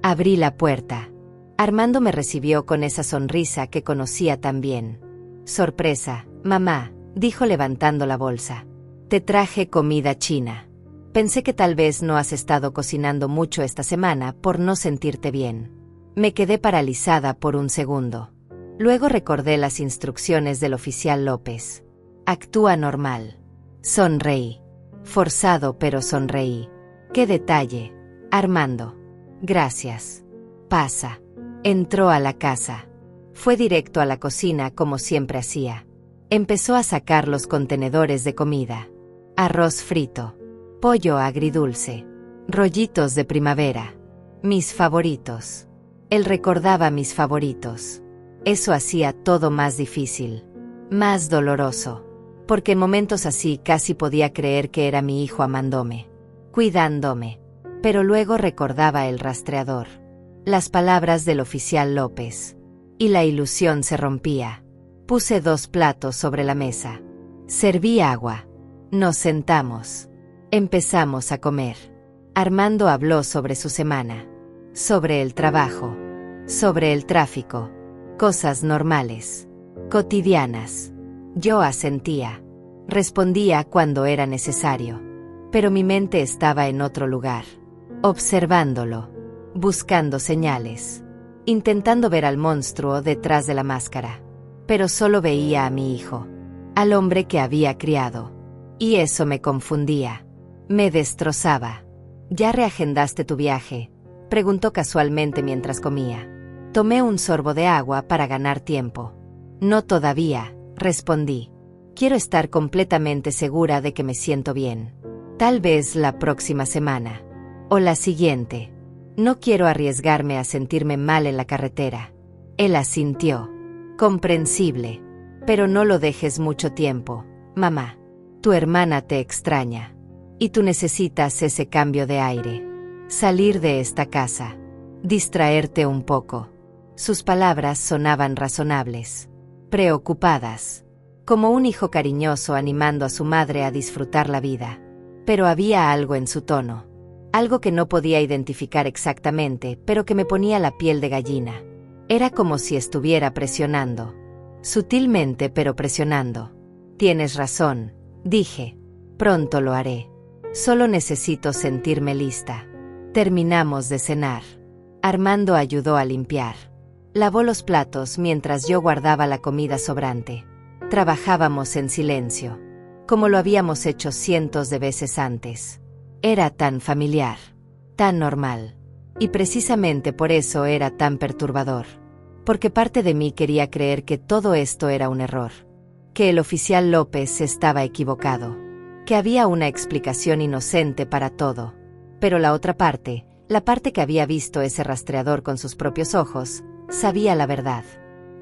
Abrí la puerta. Armando me recibió con esa sonrisa que conocía tan bien. Sorpresa, mamá, dijo levantando la bolsa. Te traje comida china. Pensé que tal vez no has estado cocinando mucho esta semana por no sentirte bien. Me quedé paralizada por un segundo. Luego recordé las instrucciones del oficial López. Actúa normal. Sonreí. Forzado, pero sonreí. ¡Qué detalle! Armando. Gracias. Pasa. Entró a la casa. Fue directo a la cocina como siempre hacía. Empezó a sacar los contenedores de comida. Arroz frito. Pollo agridulce. Rollitos de primavera. Mis favoritos. Él recordaba mis favoritos. Eso hacía todo más difícil. Más doloroso. Porque en momentos así casi podía creer que era mi hijo amándome. Cuidándome. Pero luego recordaba el rastreador. Las palabras del oficial López. Y la ilusión se rompía. Puse 2 platos sobre la mesa. Serví agua. Nos sentamos. Empezamos a comer. Armando habló sobre su semana. Sobre el trabajo. Sobre el tráfico. Cosas normales. Cotidianas. Yo asentía. Respondía cuando era necesario. Pero mi mente estaba en otro lugar. Observándolo. Buscando señales. Intentando ver al monstruo detrás de la máscara. Pero solo veía a mi hijo. Al hombre que había criado. Y eso me confundía. Me destrozaba. ¿Ya reagendaste tu viaje?, preguntó casualmente mientras comía. Tomé un sorbo de agua para ganar tiempo. No todavía, respondí. Quiero estar completamente segura de que me siento bien. Tal vez la próxima semana. O la siguiente. No quiero arriesgarme a sentirme mal en la carretera. Él asintió. Comprensible. Pero no lo dejes mucho tiempo, mamá. Tu hermana te extraña. Y tú necesitas ese cambio de aire. Salir de esta casa. Distraerte un poco. Sus palabras sonaban razonables. Preocupadas. Como un hijo cariñoso animando a su madre a disfrutar la vida. Pero había algo en su tono. Algo que no podía identificar exactamente, pero que me ponía la piel de gallina. Era como si estuviera presionando. Sutilmente, pero presionando. Tienes razón, dije. Pronto lo haré. Solo necesito sentirme lista. Terminamos de cenar. Armando ayudó a limpiar. Lavó los platos mientras yo guardaba la comida sobrante. Trabajábamos en silencio, como lo habíamos hecho cientos de veces antes. Era tan familiar, tan normal. Y precisamente por eso era tan perturbador. Porque parte de mí quería creer que todo esto era un error. Que el oficial López estaba equivocado. Que había una explicación inocente para todo. Pero la otra parte, la parte que había visto ese rastreador con sus propios ojos, sabía la verdad.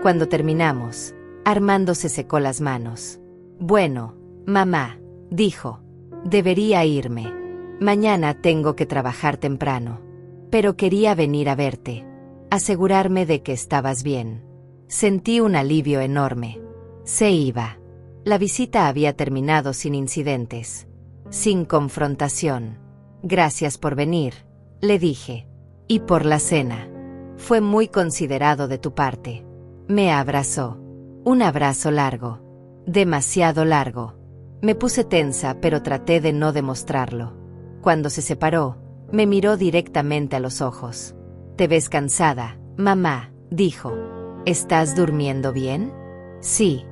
Cuando terminamos, Armando se secó las manos. Bueno, mamá, dijo. Debería irme. Mañana tengo que trabajar temprano. Pero quería venir a verte. Asegurarme de que estabas bien. Sentí un alivio enorme. Se iba. La visita había terminado sin incidentes. Sin confrontación. Gracias por venir, le dije. Y por la cena. Fue muy considerado de tu parte. Me abrazó. Un abrazo largo. Demasiado largo. Me puse tensa, pero traté de no demostrarlo. Cuando se separó, me miró directamente a los ojos. Te ves cansada, mamá, dijo. ¿Estás durmiendo bien? Sí.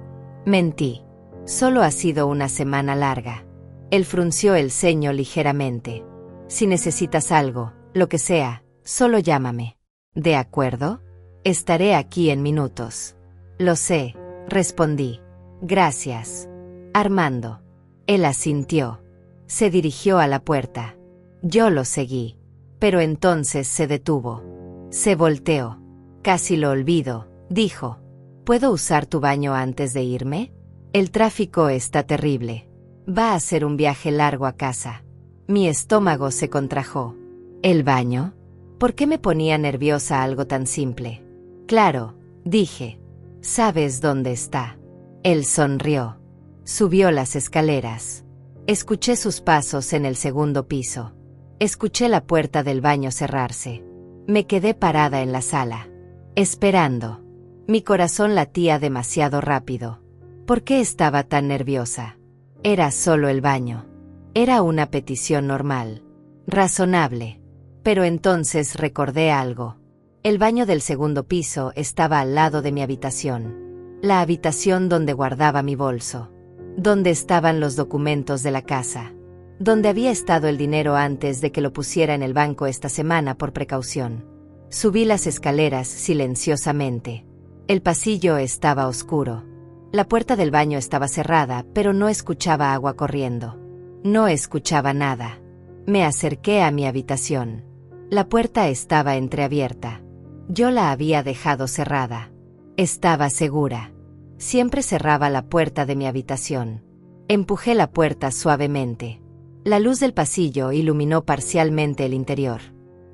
Mentí. Solo ha sido una semana larga. Él frunció el ceño ligeramente. Si necesitas algo, lo que sea, solo llámame. ¿De acuerdo? Estaré aquí en minutos. Lo sé, respondí. Gracias. Armando. Él asintió. Se dirigió a la puerta. Yo lo seguí. Pero entonces se detuvo. Se volteó. Casi lo olvido, dijo. ¿Puedo usar tu baño antes de irme? El tráfico está terrible. Va a ser un viaje largo a casa. Mi estómago se contrajo. ¿El baño? ¿Por qué me ponía nerviosa algo tan simple? Claro, dije. ¿Sabes dónde está? Él sonrió. Subió las escaleras. Escuché sus pasos en el segundo piso. Escuché la puerta del baño cerrarse. Me quedé parada en la sala, esperando. Mi corazón latía demasiado rápido. ¿Por qué estaba tan nerviosa? Era solo el baño. Era una petición normal, razonable. Pero entonces recordé algo. El baño del segundo piso estaba al lado de mi habitación. La habitación donde guardaba mi bolso. Donde estaban los documentos de la casa. Donde había estado el dinero antes de que lo pusiera en el banco esta semana por precaución. Subí las escaleras silenciosamente. El pasillo estaba oscuro. La puerta del baño estaba cerrada, pero no escuchaba agua corriendo. No escuchaba nada. Me acerqué a mi habitación. La puerta estaba entreabierta. Yo la había dejado cerrada. Estaba segura. Siempre cerraba la puerta de mi habitación. Empujé la puerta suavemente. La luz del pasillo iluminó parcialmente el interior.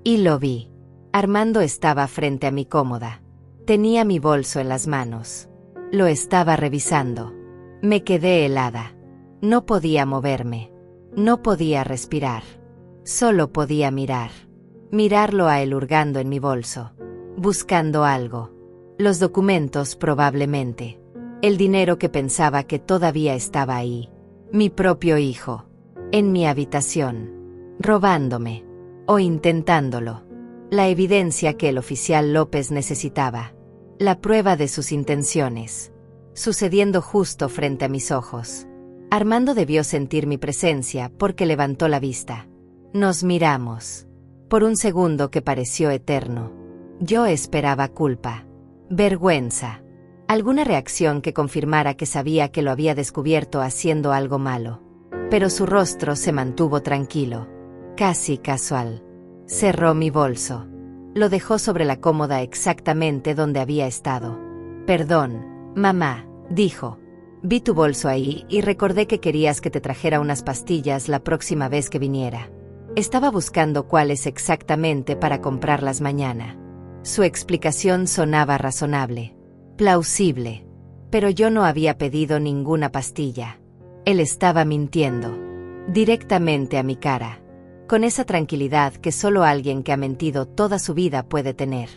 Y lo vi. Armando estaba frente a mi cómoda. Tenía mi bolso en las manos. Lo estaba revisando. Me quedé helada. No podía moverme. No podía respirar. Solo podía mirar. Mirarlo a él hurgando en mi bolso. Buscando algo. Los documentos probablemente. El dinero que pensaba que todavía estaba ahí. Mi propio hijo. En mi habitación. Robándome. O intentándolo. La evidencia que el oficial López necesitaba. La prueba de sus intenciones. Sucediendo justo frente a mis ojos. Armando debió sentir mi presencia porque levantó la vista. Nos miramos. Por un segundo que pareció eterno. Yo esperaba culpa. Vergüenza. Alguna reacción que confirmara que sabía que lo había descubierto haciendo algo malo. Pero su rostro se mantuvo tranquilo. Casi casual. Cerró mi bolso. Lo dejó sobre la cómoda exactamente donde había estado. Perdón, mamá, dijo. Vi tu bolso ahí y recordé que querías que te trajera unas pastillas la próxima vez que viniera. Estaba buscando cuáles exactamente para comprarlas mañana. Su explicación sonaba razonable. Plausible. Pero yo no había pedido ninguna pastilla. Él estaba mintiendo. Directamente a mi cara. Con esa tranquilidad que solo alguien que ha mentido toda su vida puede tener.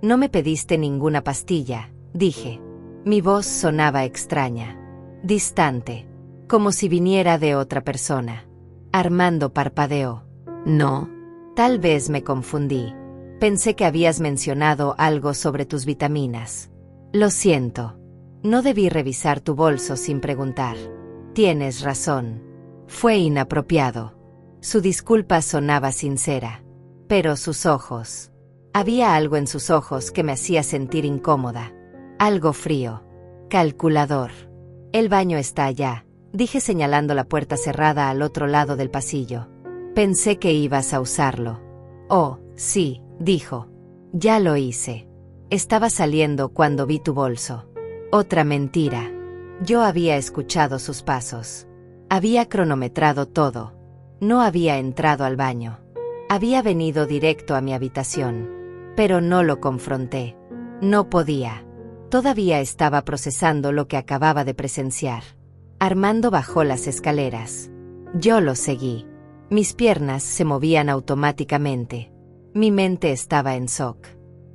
No me pediste ninguna pastilla, dije. Mi voz sonaba extraña. Distante. Como si viniera de otra persona. Armando parpadeó. No. Tal vez me confundí. Pensé que habías mencionado algo sobre tus vitaminas. Lo siento. No debí revisar tu bolso sin preguntar. Tienes razón. Fue inapropiado. Su disculpa sonaba sincera. Pero sus ojos. Había algo en sus ojos que me hacía sentir incómoda. Algo frío. Calculador. El baño está allá, dije señalando la puerta cerrada al otro lado del pasillo. Pensé que ibas a usarlo. Oh, sí, dijo. Ya lo hice. Estaba saliendo cuando vi tu bolso. Otra mentira. Yo había escuchado sus pasos. Había cronometrado todo. No había entrado al baño. Había venido directo a mi habitación. Pero no lo confronté. No podía. Todavía estaba procesando lo que acababa de presenciar. Armando bajó las escaleras. Yo lo seguí. Mis piernas se movían automáticamente. Mi mente estaba en shock.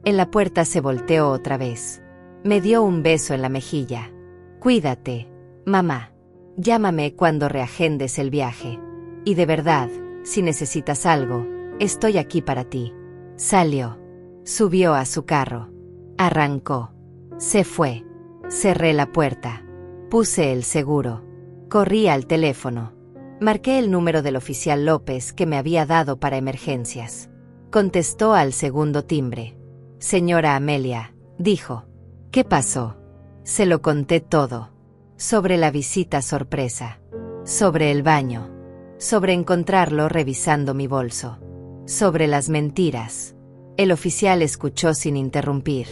En la puerta se volteó otra vez. Me dio un beso en la mejilla. Cuídate, mamá. Llámame cuando reagendes el viaje. Y de verdad, si necesitas algo, estoy aquí para ti. Salió. Subió a su carro. Arrancó. Se fue. Cerré la puerta. Puse el seguro. Corrí al teléfono. Marqué el número del oficial López que me había dado para emergencias. Contestó al segundo timbre. Señora Amelia, dijo. ¿Qué pasó? Se lo conté todo. Sobre la visita sorpresa. Sobre el baño. Sobre encontrarlo revisando mi bolso. Sobre las mentiras. El oficial escuchó sin interrumpir.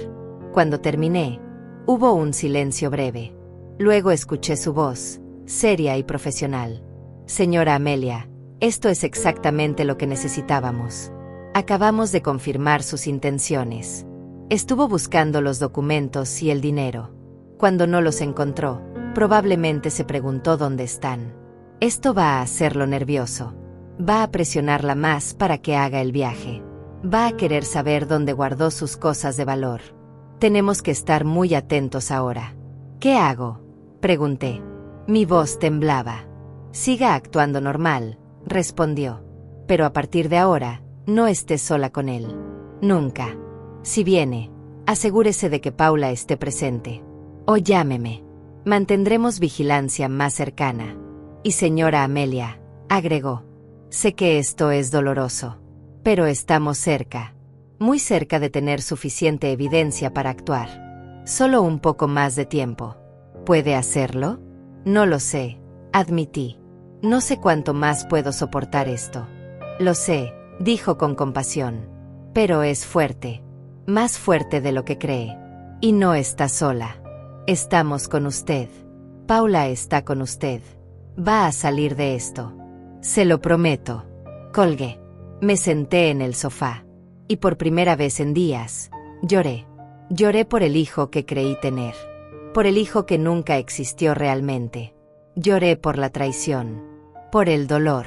Cuando terminé, hubo un silencio breve. Luego escuché su voz, seria y profesional. Señora Amelia, esto es exactamente lo que necesitábamos. Acabamos de confirmar sus intenciones. Estuvo buscando los documentos y el dinero. Cuando no los encontró, probablemente se preguntó dónde están. Esto va a hacerlo nervioso. Va a presionarla más para que haga el viaje. Va a querer saber dónde guardó sus cosas de valor. Tenemos que estar muy atentos ahora. ¿Qué hago?, pregunté. Mi voz temblaba. Siga actuando normal, respondió. Pero a partir de ahora, no esté sola con él. Nunca. Si viene, asegúrese de que Paula esté presente. O llámeme. Mantendremos vigilancia más cercana. Y señora Amelia, agregó. Sé que esto es doloroso. Pero estamos cerca. Muy cerca de tener suficiente evidencia para actuar. Solo un poco más de tiempo. ¿Puede hacerlo? No lo sé, admití. No sé cuánto más puedo soportar esto. Lo sé, dijo con compasión. Pero es fuerte. Más fuerte de lo que cree. Y no está sola. Estamos con usted. Paula está con usted. Va a salir de esto. Se lo prometo. Colgué. Me senté en el sofá. Y por primera vez en días, lloré. Lloré por el hijo que creí tener. Por el hijo que nunca existió realmente. Lloré por la traición. Por el dolor.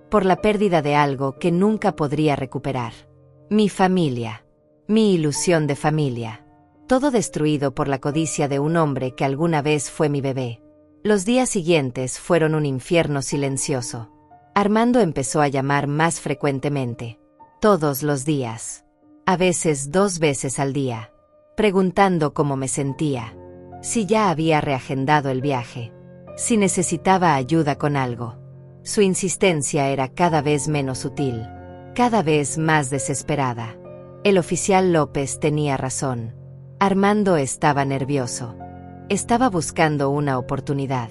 Por la pérdida de algo que nunca podría recuperar. Mi familia. Mi ilusión de familia. Todo destruido por la codicia de un hombre que alguna vez fue mi bebé. Los días siguientes fueron un infierno silencioso. Armando empezó a llamar más frecuentemente. Todos los días. A veces 2 veces al día. Preguntando cómo me sentía. Si ya había reagendado el viaje. Si necesitaba ayuda con algo. Su insistencia era cada vez menos sutil. Cada vez más desesperada. El oficial López tenía razón. Armando estaba nervioso. Estaba buscando una oportunidad.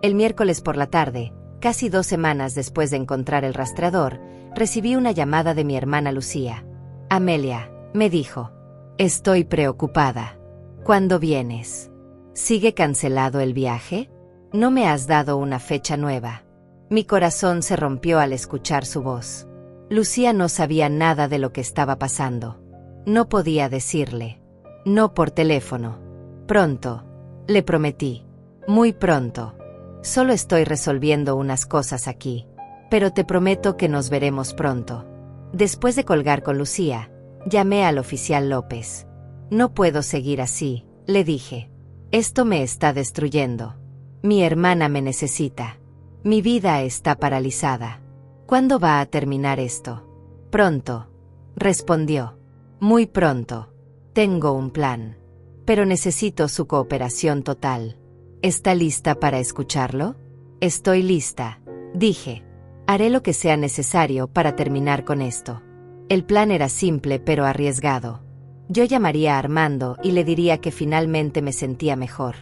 El miércoles por la tarde, casi 2 semanas después de encontrar el rastreador, recibí una llamada de mi hermana Lucía. Amelia, me dijo. Estoy preocupada. ¿Cuándo vienes? ¿Sigue cancelado el viaje? No me has dado una fecha nueva. Mi corazón se rompió al escuchar su voz. Lucía no sabía nada de lo que estaba pasando. No podía decirle. No por teléfono. Pronto. Le prometí. Muy pronto. Solo estoy resolviendo unas cosas aquí. Pero te prometo que nos veremos pronto. Después de colgar con Lucía, llamé al oficial López. No puedo seguir así, le dije. Esto me está destruyendo. Mi hermana me necesita. Mi vida está paralizada. ¿Cuándo va a terminar esto? Pronto, respondió. Muy pronto. Tengo un plan. Pero necesito su cooperación total. ¿Está lista para escucharlo? Estoy lista, dije. Haré lo que sea necesario para terminar con esto. El plan era simple pero arriesgado. Yo llamaría a Armando y le diría que finalmente me sentía mejor.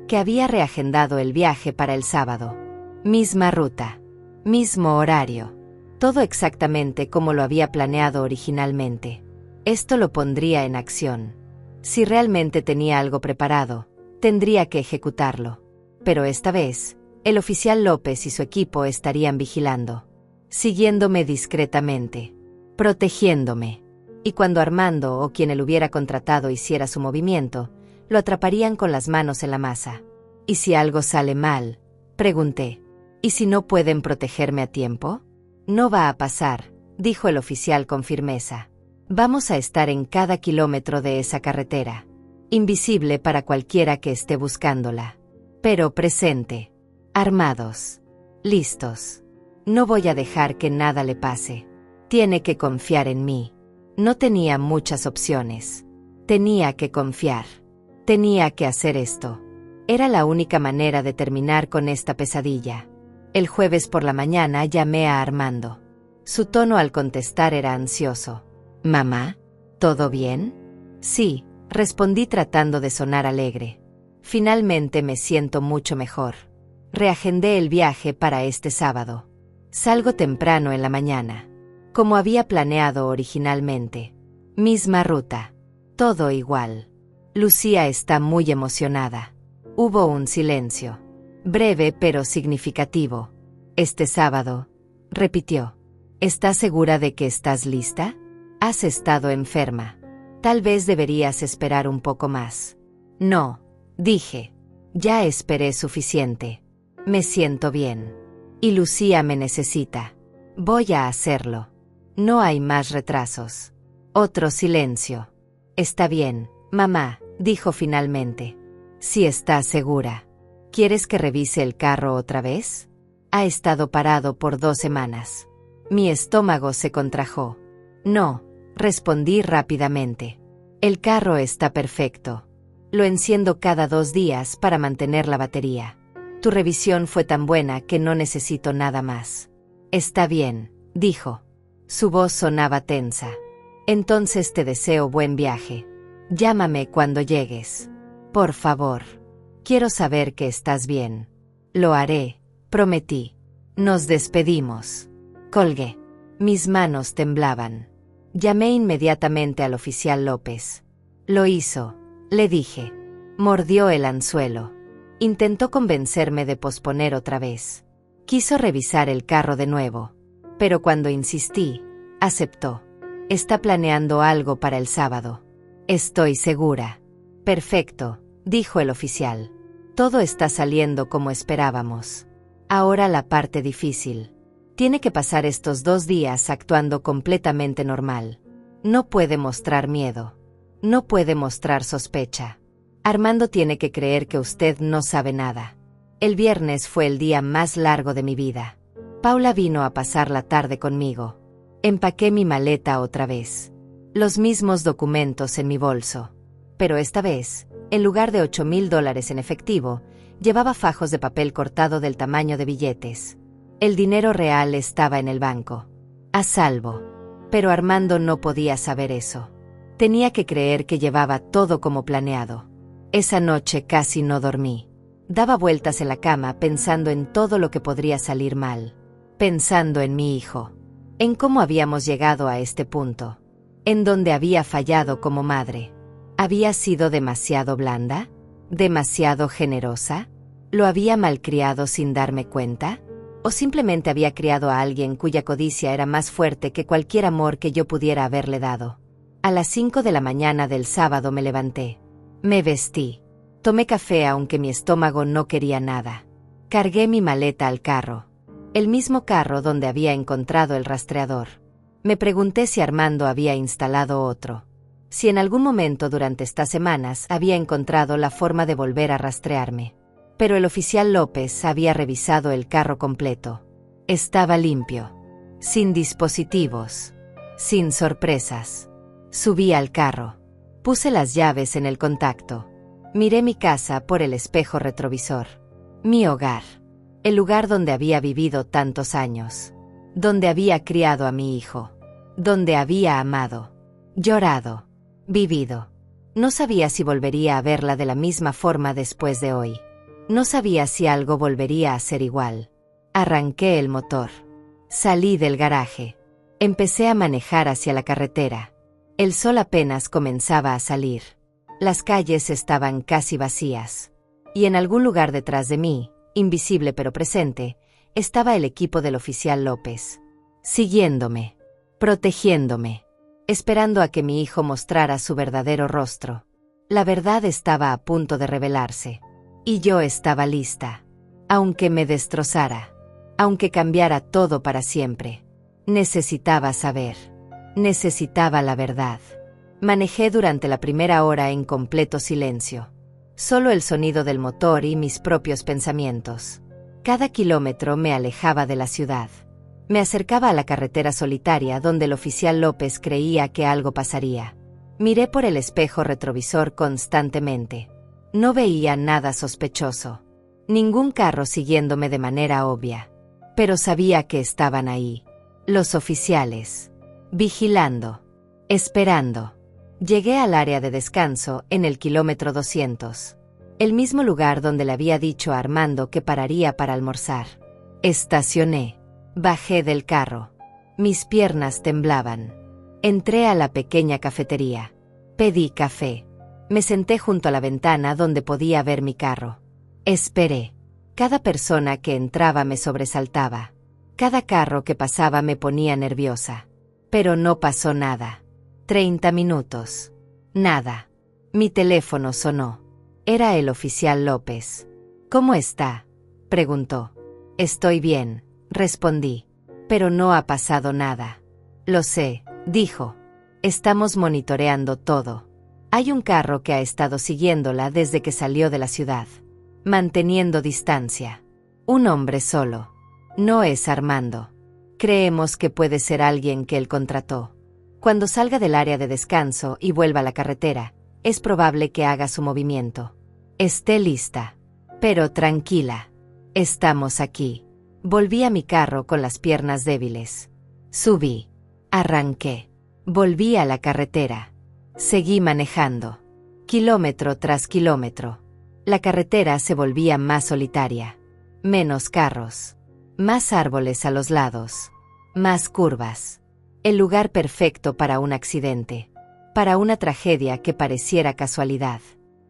Que había reagendado el viaje para el sábado. Misma ruta. Mismo horario. Todo exactamente como lo había planeado originalmente. Esto lo pondría en acción. Si realmente tenía algo preparado, tendría que ejecutarlo. Pero esta vez, el oficial López y su equipo estarían vigilando. Siguiéndome discretamente. Protegiéndome. Y cuando Armando o quien él hubiera contratado hiciera su movimiento, lo atraparían con las manos en la masa. ¿Y si algo sale mal? Pregunté. ¿Y si no pueden protegerme a tiempo? No va a pasar, dijo el oficial con firmeza. Vamos a estar en cada kilómetro de esa carretera. Invisible para cualquiera que esté buscándola. Pero presente. Armados. Listos. No voy a dejar que nada le pase. Tiene que confiar en mí. No tenía muchas opciones. Tenía que confiar. Tenía que hacer esto. Era la única manera de terminar con esta pesadilla. El jueves por la mañana llamé a Armando. Su tono al contestar era ansioso. «Mamá, ¿todo bien?» «Sí», respondí tratando de sonar alegre. «Finalmente me siento mucho mejor. Reagendé el viaje para este sábado. Salgo temprano en la mañana, como había planeado originalmente. Misma ruta. Todo igual. Lucía está muy emocionada». Hubo un silencio. Breve pero significativo. «Este sábado», repitió. «¿Estás segura de que estás lista? Has estado enferma. Tal vez deberías esperar un poco más». «No», dije. «Ya esperé suficiente. Me siento bien. Y Lucía me necesita. Voy a hacerlo. No hay más retrasos». Otro silencio. «Está bien, mamá», dijo finalmente. «Si estás segura. ¿Quieres que revise el carro otra vez? Ha estado parado por 2 semanas». Mi estómago se contrajo. «No», respondí rápidamente. «El carro está perfecto. Lo enciendo cada 2 días para mantener la batería. Tu revisión fue tan buena que no necesito nada más». «Está bien», dijo. Su voz sonaba tensa. «Entonces te deseo buen viaje. Llámame cuando llegues. Por favor. Quiero saber que estás bien». «Lo haré», prometí. Nos despedimos. Colgué. Mis manos temblaban. Llamé inmediatamente al oficial López. «Lo hizo», le dije. Mordió el anzuelo. Intentó convencerme de posponer otra vez. Quiso revisar el carro de nuevo. Pero cuando insistí, aceptó. «Está planeando algo para el sábado». «Estoy segura». «Perfecto», dijo el oficial. «Todo está saliendo como esperábamos. Ahora la parte difícil. Tiene que pasar estos 2 días actuando completamente normal. No puede mostrar miedo. No puede mostrar sospecha. Armando tiene que creer que usted no sabe nada». El viernes fue el día más largo de mi vida. Paula vino a pasar la tarde conmigo. Empaqué mi maleta otra vez. Los mismos documentos en mi bolso. Pero esta vez, en lugar de $8,000 en efectivo, llevaba fajos de papel cortado del tamaño de billetes. El dinero real estaba en el banco. A salvo. Pero Armando no podía saber eso. Tenía que creer que llevaba todo como planeado. Esa noche casi no dormí. Daba vueltas en la cama pensando en todo lo que podría salir mal. Pensando en mi hijo. En cómo habíamos llegado a este punto. En donde había fallado como madre. ¿Había sido demasiado blanda? ¿Demasiado generosa? ¿Lo había malcriado sin darme cuenta? ¿O simplemente había criado a alguien cuya codicia era más fuerte que cualquier amor que yo pudiera haberle dado? A las 5 de la mañana del sábado me levanté. Me vestí. Tomé café aunque mi estómago no quería nada. Cargué mi maleta al carro. El mismo carro donde había encontrado el rastreador. Me pregunté si Armando había instalado otro. Si en algún momento durante estas semanas había encontrado la forma de volver a rastrearme. Pero el oficial López había revisado el carro completo. Estaba limpio. Sin dispositivos. Sin sorpresas. Subí al carro. Puse las llaves en el contacto. Miré mi casa por el espejo retrovisor. Mi hogar. El lugar donde había vivido tantos años. Donde había criado a mi hijo. Donde había amado. Llorado. Vivido. No sabía si volvería a verla de la misma forma después de hoy. No sabía si algo volvería a ser igual. Arranqué el motor. Salí del garaje. Empecé a manejar hacia la carretera. El sol apenas comenzaba a salir. Las calles estaban casi vacías. Y en algún lugar detrás de mí, invisible pero presente, estaba el equipo del oficial López. Siguiéndome. Protegiéndome. Esperando a que mi hijo mostrara su verdadero rostro. La verdad estaba a punto de revelarse. Y yo estaba lista. Aunque me destrozara. Aunque cambiara todo para siempre. Necesitaba saber. Necesitaba la verdad. Manejé durante la primera hora en completo silencio. Solo el sonido del motor y mis propios pensamientos. Cada kilómetro me alejaba de la ciudad. Me acercaba a la carretera solitaria donde el oficial López creía que algo pasaría. Miré por el espejo retrovisor constantemente. No veía nada sospechoso. Ningún carro siguiéndome de manera obvia. Pero sabía que estaban ahí. Los oficiales. Vigilando. Esperando. Llegué al área de descanso en el kilómetro 200. El mismo lugar donde le había dicho a Armando que pararía para almorzar. Estacioné. Bajé del carro. Mis piernas temblaban. Entré a la pequeña cafetería. Pedí café. Me senté junto a la ventana donde podía ver mi carro. Esperé. Cada persona que entraba me sobresaltaba. Cada carro que pasaba me ponía nerviosa. Pero no pasó nada. 30 minutos. Nada. Mi teléfono sonó. Era el oficial López. «¿Cómo está?», preguntó. «Estoy bien», respondí. «Pero no ha pasado nada». «Lo sé», dijo. «Estamos monitoreando todo. Hay un carro que ha estado siguiéndola desde que salió de la ciudad. Manteniendo distancia. Un hombre solo. No es Armando. Creemos que puede ser alguien que él contrató. Cuando salga del área de descanso y vuelva a la carretera, es probable que haga su movimiento. Esté lista. Pero tranquila. Estamos aquí». Volví a mi carro con las piernas débiles. Subí. Arranqué. Volví a la carretera. Seguí manejando. Kilómetro tras kilómetro. La carretera se volvía más solitaria. Menos carros. Más árboles a los lados. Más curvas. El lugar perfecto para un accidente. Para una tragedia que pareciera casualidad.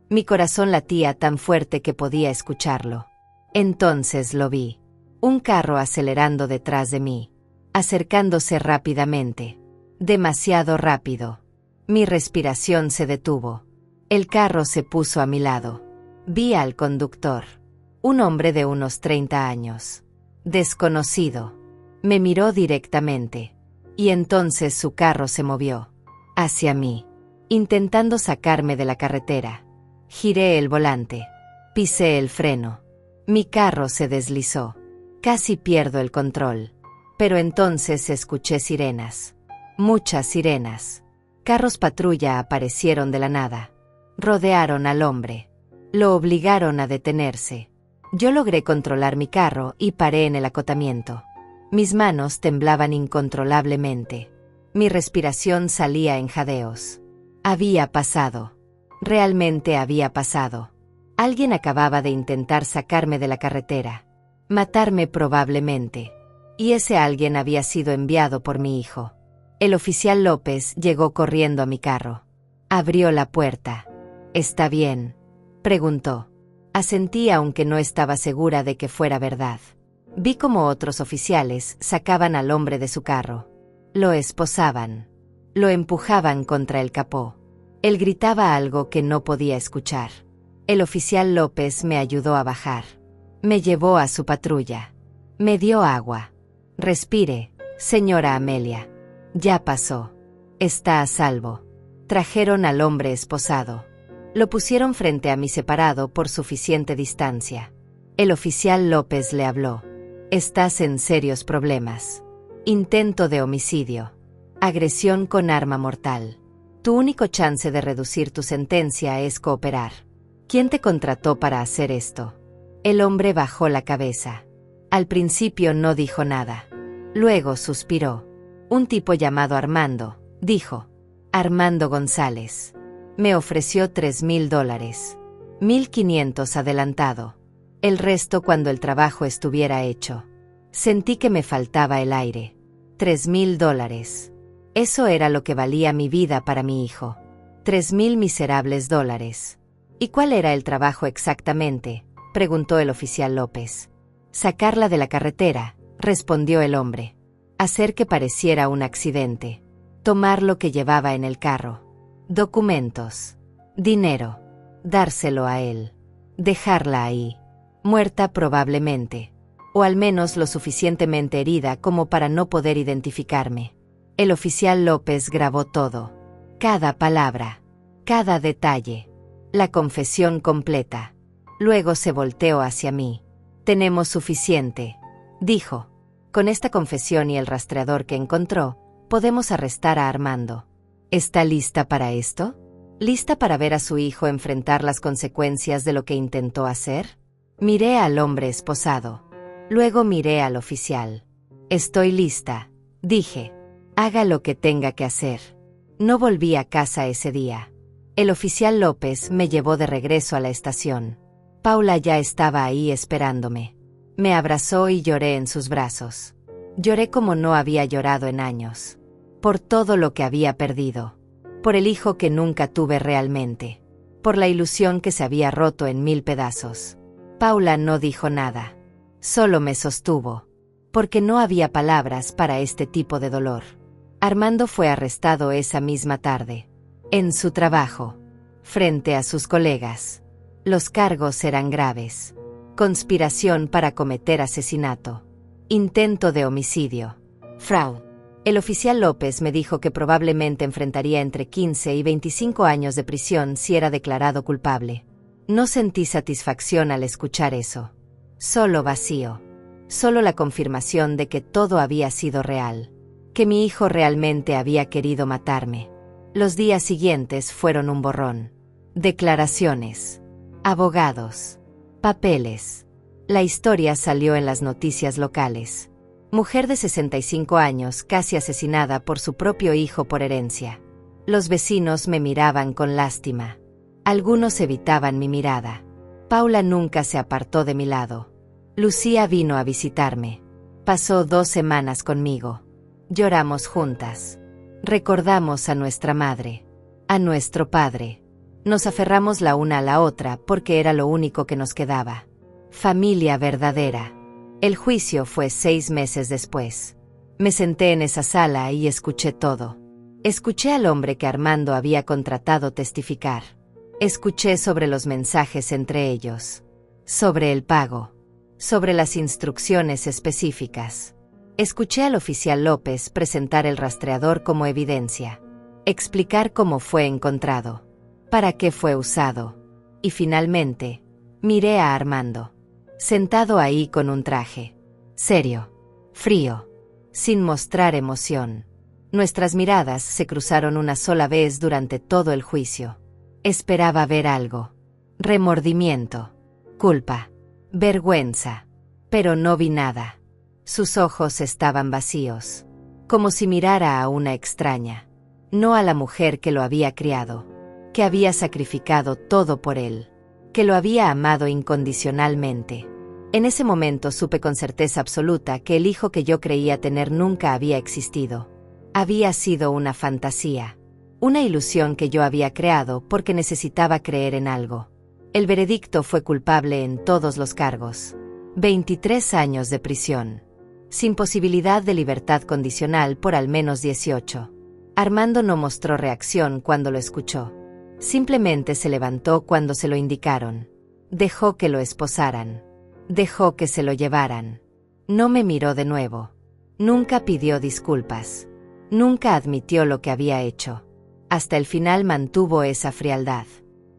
Mi corazón latía tan fuerte que podía escucharlo. Entonces lo vi. Un carro acelerando detrás de mí. Acercándose rápidamente. Demasiado rápido. Mi respiración se detuvo. El carro se puso a mi lado. Vi al conductor. Un hombre de unos 30 años. Desconocido. Me miró directamente. Y entonces su carro se movió. Hacia mí. Intentando sacarme de la carretera. Giré el volante. Pisé el freno. Mi carro se deslizó. Casi pierdo el control. Pero entonces escuché sirenas. Muchas sirenas. Carros patrulla aparecieron de la nada. Rodearon al hombre. Lo obligaron a detenerse. Yo logré controlar mi carro y paré en el acotamiento. Mis manos temblaban incontrolablemente. Mi respiración salía en jadeos. Había pasado. Realmente había pasado. Alguien acababa de intentar sacarme de la carretera. Matarme probablemente. Y ese alguien había sido enviado por mi hijo. El oficial López llegó corriendo a mi carro. Abrió la puerta. «¿Está bien?», preguntó. Asentí aunque no estaba segura de que fuera verdad. Vi cómo otros oficiales sacaban al hombre de su carro. Lo esposaban. Lo empujaban contra el capó. Él gritaba algo que no podía escuchar. El oficial López me ayudó a bajar. Me llevó a su patrulla. Me dio agua. «Respire, señora Amelia. Ya pasó. Está a salvo». Trajeron al hombre esposado. Lo pusieron frente a mí separado por suficiente distancia. El oficial López le habló. «Estás en serios problemas. Intento de homicidio. Agresión con arma mortal. Tu único chance de reducir tu sentencia es cooperar. ¿Quién te contrató para hacer esto?». El hombre bajó la cabeza. Al principio no dijo nada. Luego suspiró. «Un tipo llamado Armando», dijo. «Armando González. Me ofreció $3,000. 1,500 adelantado. El resto cuando el trabajo estuviera hecho». Sentí que me faltaba el aire. $3,000. Eso era lo que valía mi vida para mi hijo. 3,000 miserables dólares. «¿Y cuál era el trabajo exactamente?», preguntó el oficial López. «Sacarla de la carretera», respondió el hombre. «Hacer que pareciera un accidente. Tomar lo que llevaba en el carro. Documentos. Dinero. Dárselo a él. Dejarla ahí. Muerta probablemente. O al menos lo suficientemente herida como para no poder identificarme». El oficial López grabó todo. Cada palabra. Cada detalle. La confesión completa. Luego se volteó hacia mí. «Tenemos suficiente», dijo. «Con esta confesión y el rastreador que encontró, podemos arrestar a Armando». «¿Está lista para esto?», ¿Lista para ver a su hijo enfrentar las consecuencias de lo que intentó hacer? Miré al hombre esposado. Luego miré al oficial. Estoy lista, dije. Haga lo que tenga que hacer. No volví a casa ese día. El oficial López me llevó de regreso a la estación. Paula ya estaba ahí esperándome. Me abrazó y lloré en sus brazos. Lloré como no había llorado en años. Por todo lo que había perdido. Por el hijo que nunca tuve realmente. Por la ilusión que se había roto en 1000 pedazos. Paula no dijo nada. Solo me sostuvo. Porque no había palabras para este tipo de dolor. Armando fue arrestado esa misma tarde. En su trabajo. Frente a sus colegas. Los cargos eran graves. Conspiración para cometer asesinato. Intento de homicidio. Fraude. El oficial López me dijo que probablemente enfrentaría entre 15 y 25 años de prisión si era declarado culpable. No sentí satisfacción al escuchar eso. Solo vacío. Solo la confirmación de que todo había sido real. Que mi hijo realmente había querido matarme. Los días siguientes fueron un borrón. Declaraciones. Abogados. Papeles. La historia salió en las noticias locales. Mujer de 65 años casi asesinada por su propio hijo por herencia. Los vecinos me miraban con lástima. Algunos evitaban mi mirada. Paula nunca se apartó de mi lado. Lucía vino a visitarme. Pasó 2 semanas conmigo. Lloramos juntas. Recordamos a nuestra madre. A nuestro padre. Nos aferramos la una a la otra porque era lo único que nos quedaba. Familia verdadera. El juicio fue 6 meses después. Me senté en esa sala y escuché todo. Escuché al hombre que Armando había contratado testificar. Escuché sobre los mensajes entre ellos. Sobre el pago. Sobre las instrucciones específicas. Escuché al oficial López presentar el rastreador como evidencia. Explicar cómo fue encontrado. Para qué fue usado. Y finalmente, miré a Armando. Sentado ahí con un traje. Serio. Frío. Sin mostrar emoción. Nuestras miradas se cruzaron una sola vez durante todo el juicio. Esperaba ver algo. Remordimiento. Culpa. Vergüenza. Pero no vi nada. Sus ojos estaban vacíos. Como si mirara a una extraña. No a la mujer que lo había criado. Que había sacrificado todo por él. Que lo había amado incondicionalmente. En ese momento supe con certeza absoluta que el hijo que yo creía tener nunca había existido. Había sido una fantasía. Una ilusión que yo había creado porque necesitaba creer en algo. El veredicto fue culpable en todos los cargos. 23 años de prisión. Sin posibilidad de libertad condicional por al menos 18. Armando no mostró reacción cuando lo escuchó. Simplemente se levantó cuando se lo indicaron. Dejó que lo esposaran. Dejó que se lo llevaran. No me miró de nuevo. Nunca pidió disculpas. Nunca admitió lo que había hecho. Hasta el final mantuvo esa frialdad.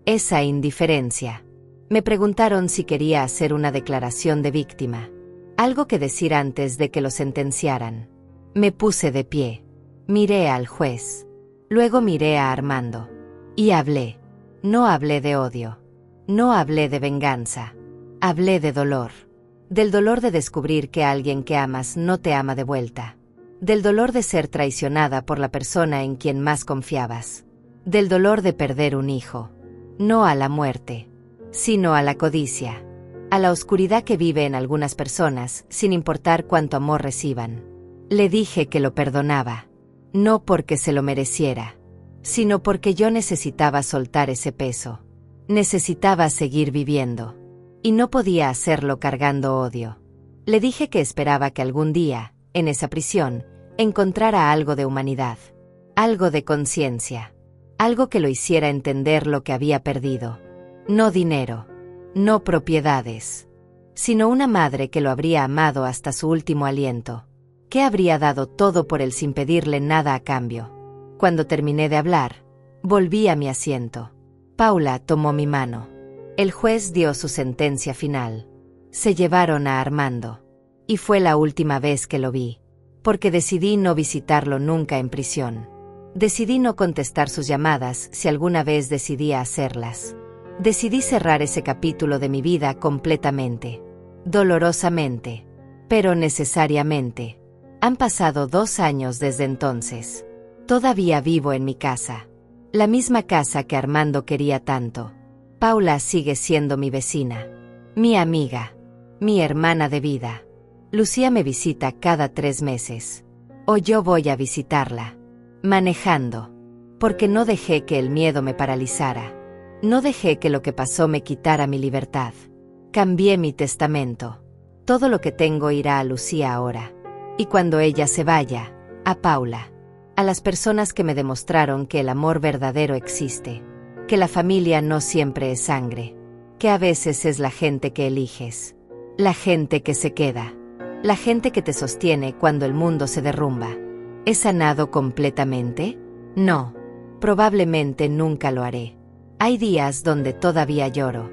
Esa indiferencia. Me preguntaron si quería hacer una declaración de víctima. Algo que decir antes de que lo sentenciaran. Me puse de pie. Miré al juez. Luego miré a Armando. Y hablé. No hablé de odio. No hablé de venganza. Hablé de dolor. Del dolor de descubrir que alguien que amas no te ama de vuelta. Del dolor de ser traicionada por la persona en quien más confiabas. Del dolor de perder un hijo. No a la muerte, sino a la codicia. A la oscuridad que vive en algunas personas, sin importar cuánto amor reciban. Le dije que lo perdonaba. No porque se lo mereciera, sino porque yo necesitaba soltar ese peso. Necesitaba seguir viviendo. Y no podía hacerlo cargando odio. Le dije que esperaba que algún día, en esa prisión, encontrara algo de humanidad. Algo de conciencia. Algo que lo hiciera entender lo que había perdido. No dinero. No propiedades. Sino una madre que lo habría amado hasta su último aliento. Que habría dado todo por él sin pedirle nada a cambio. Cuando terminé de hablar, volví a mi asiento. Paula tomó mi mano. El juez dio su sentencia final. Se llevaron a Armando. Y fue la última vez que lo vi. Porque decidí no visitarlo nunca en prisión. Decidí no contestar sus llamadas si alguna vez decidía hacerlas. Decidí cerrar ese capítulo de mi vida completamente. Dolorosamente. Pero necesariamente. Han pasado 2 años desde entonces. Todavía vivo en mi casa. La misma casa que Armando quería tanto. Paula sigue siendo mi vecina. Mi amiga. Mi hermana de vida. Lucía me visita cada 3 meses. O yo voy a visitarla. Manejando. Porque no dejé que el miedo me paralizara. No dejé que lo que pasó me quitara mi libertad. Cambié mi testamento. Todo lo que tengo irá a Lucía ahora. Y cuando ella se vaya, a Paula. A las personas que me demostraron que el amor verdadero existe. Que la familia no siempre es sangre. Que a veces es la gente que eliges. La gente que se queda. La gente que te sostiene cuando el mundo se derrumba. ¿He sanado completamente? No. Probablemente nunca lo haré. Hay días donde todavía lloro.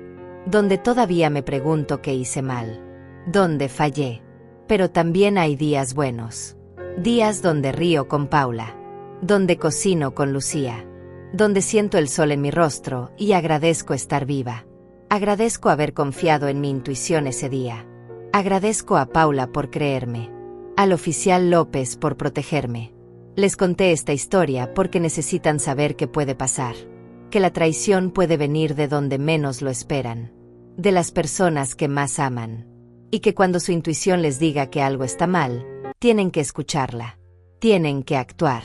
Donde todavía me pregunto qué hice mal. Donde fallé. Pero también hay días buenos. Días donde río con Paula. Donde cocino con Lucía. Donde siento el sol en mi rostro y agradezco estar viva. Agradezco haber confiado en mi intuición ese día. Agradezco a Paula por creerme. Al oficial López por protegerme. Les conté esta historia porque necesitan saber qué puede pasar. Que la traición puede venir de donde menos lo esperan. De las personas que más aman. Y que cuando su intuición les diga que algo está mal, tienen que escucharla. Tienen que actuar.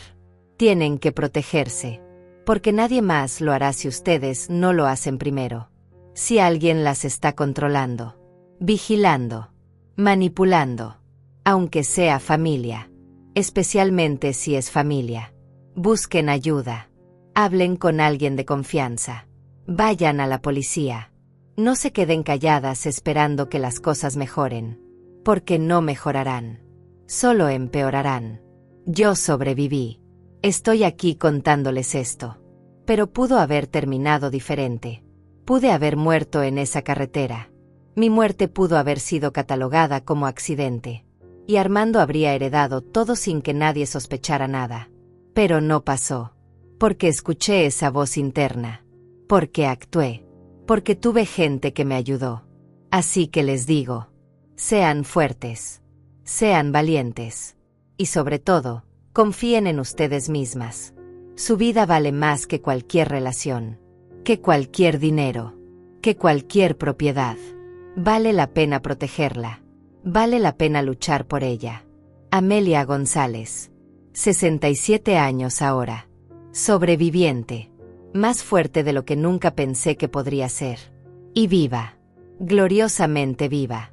Tienen que protegerse. Porque nadie más lo hará si ustedes no lo hacen primero. Si alguien las está controlando. Vigilando. Manipulando. Aunque sea familia. Especialmente si es familia. Busquen ayuda. Hablen con alguien de confianza. Vayan a la policía. No se queden calladas esperando que las cosas mejoren. Porque no mejorarán. Solo empeorarán. Yo sobreviví. Estoy aquí contándoles esto. Pero pudo haber terminado diferente. Pude haber muerto en esa carretera. Mi muerte pudo haber sido catalogada como accidente. Y Armando habría heredado todo sin que nadie sospechara nada. Pero no pasó. Porque escuché esa voz interna. Porque actué. Porque tuve gente que me ayudó. Así que les digo, sean fuertes. Sean valientes. Y sobre todo, confíen en ustedes mismas. Su vida vale más que cualquier relación. Que cualquier dinero. Que cualquier propiedad. Vale la pena protegerla. Vale la pena luchar por ella. Amelia González. 67 años ahora. Sobreviviente. Más fuerte de lo que nunca pensé que podría ser. Y viva. Gloriosamente viva.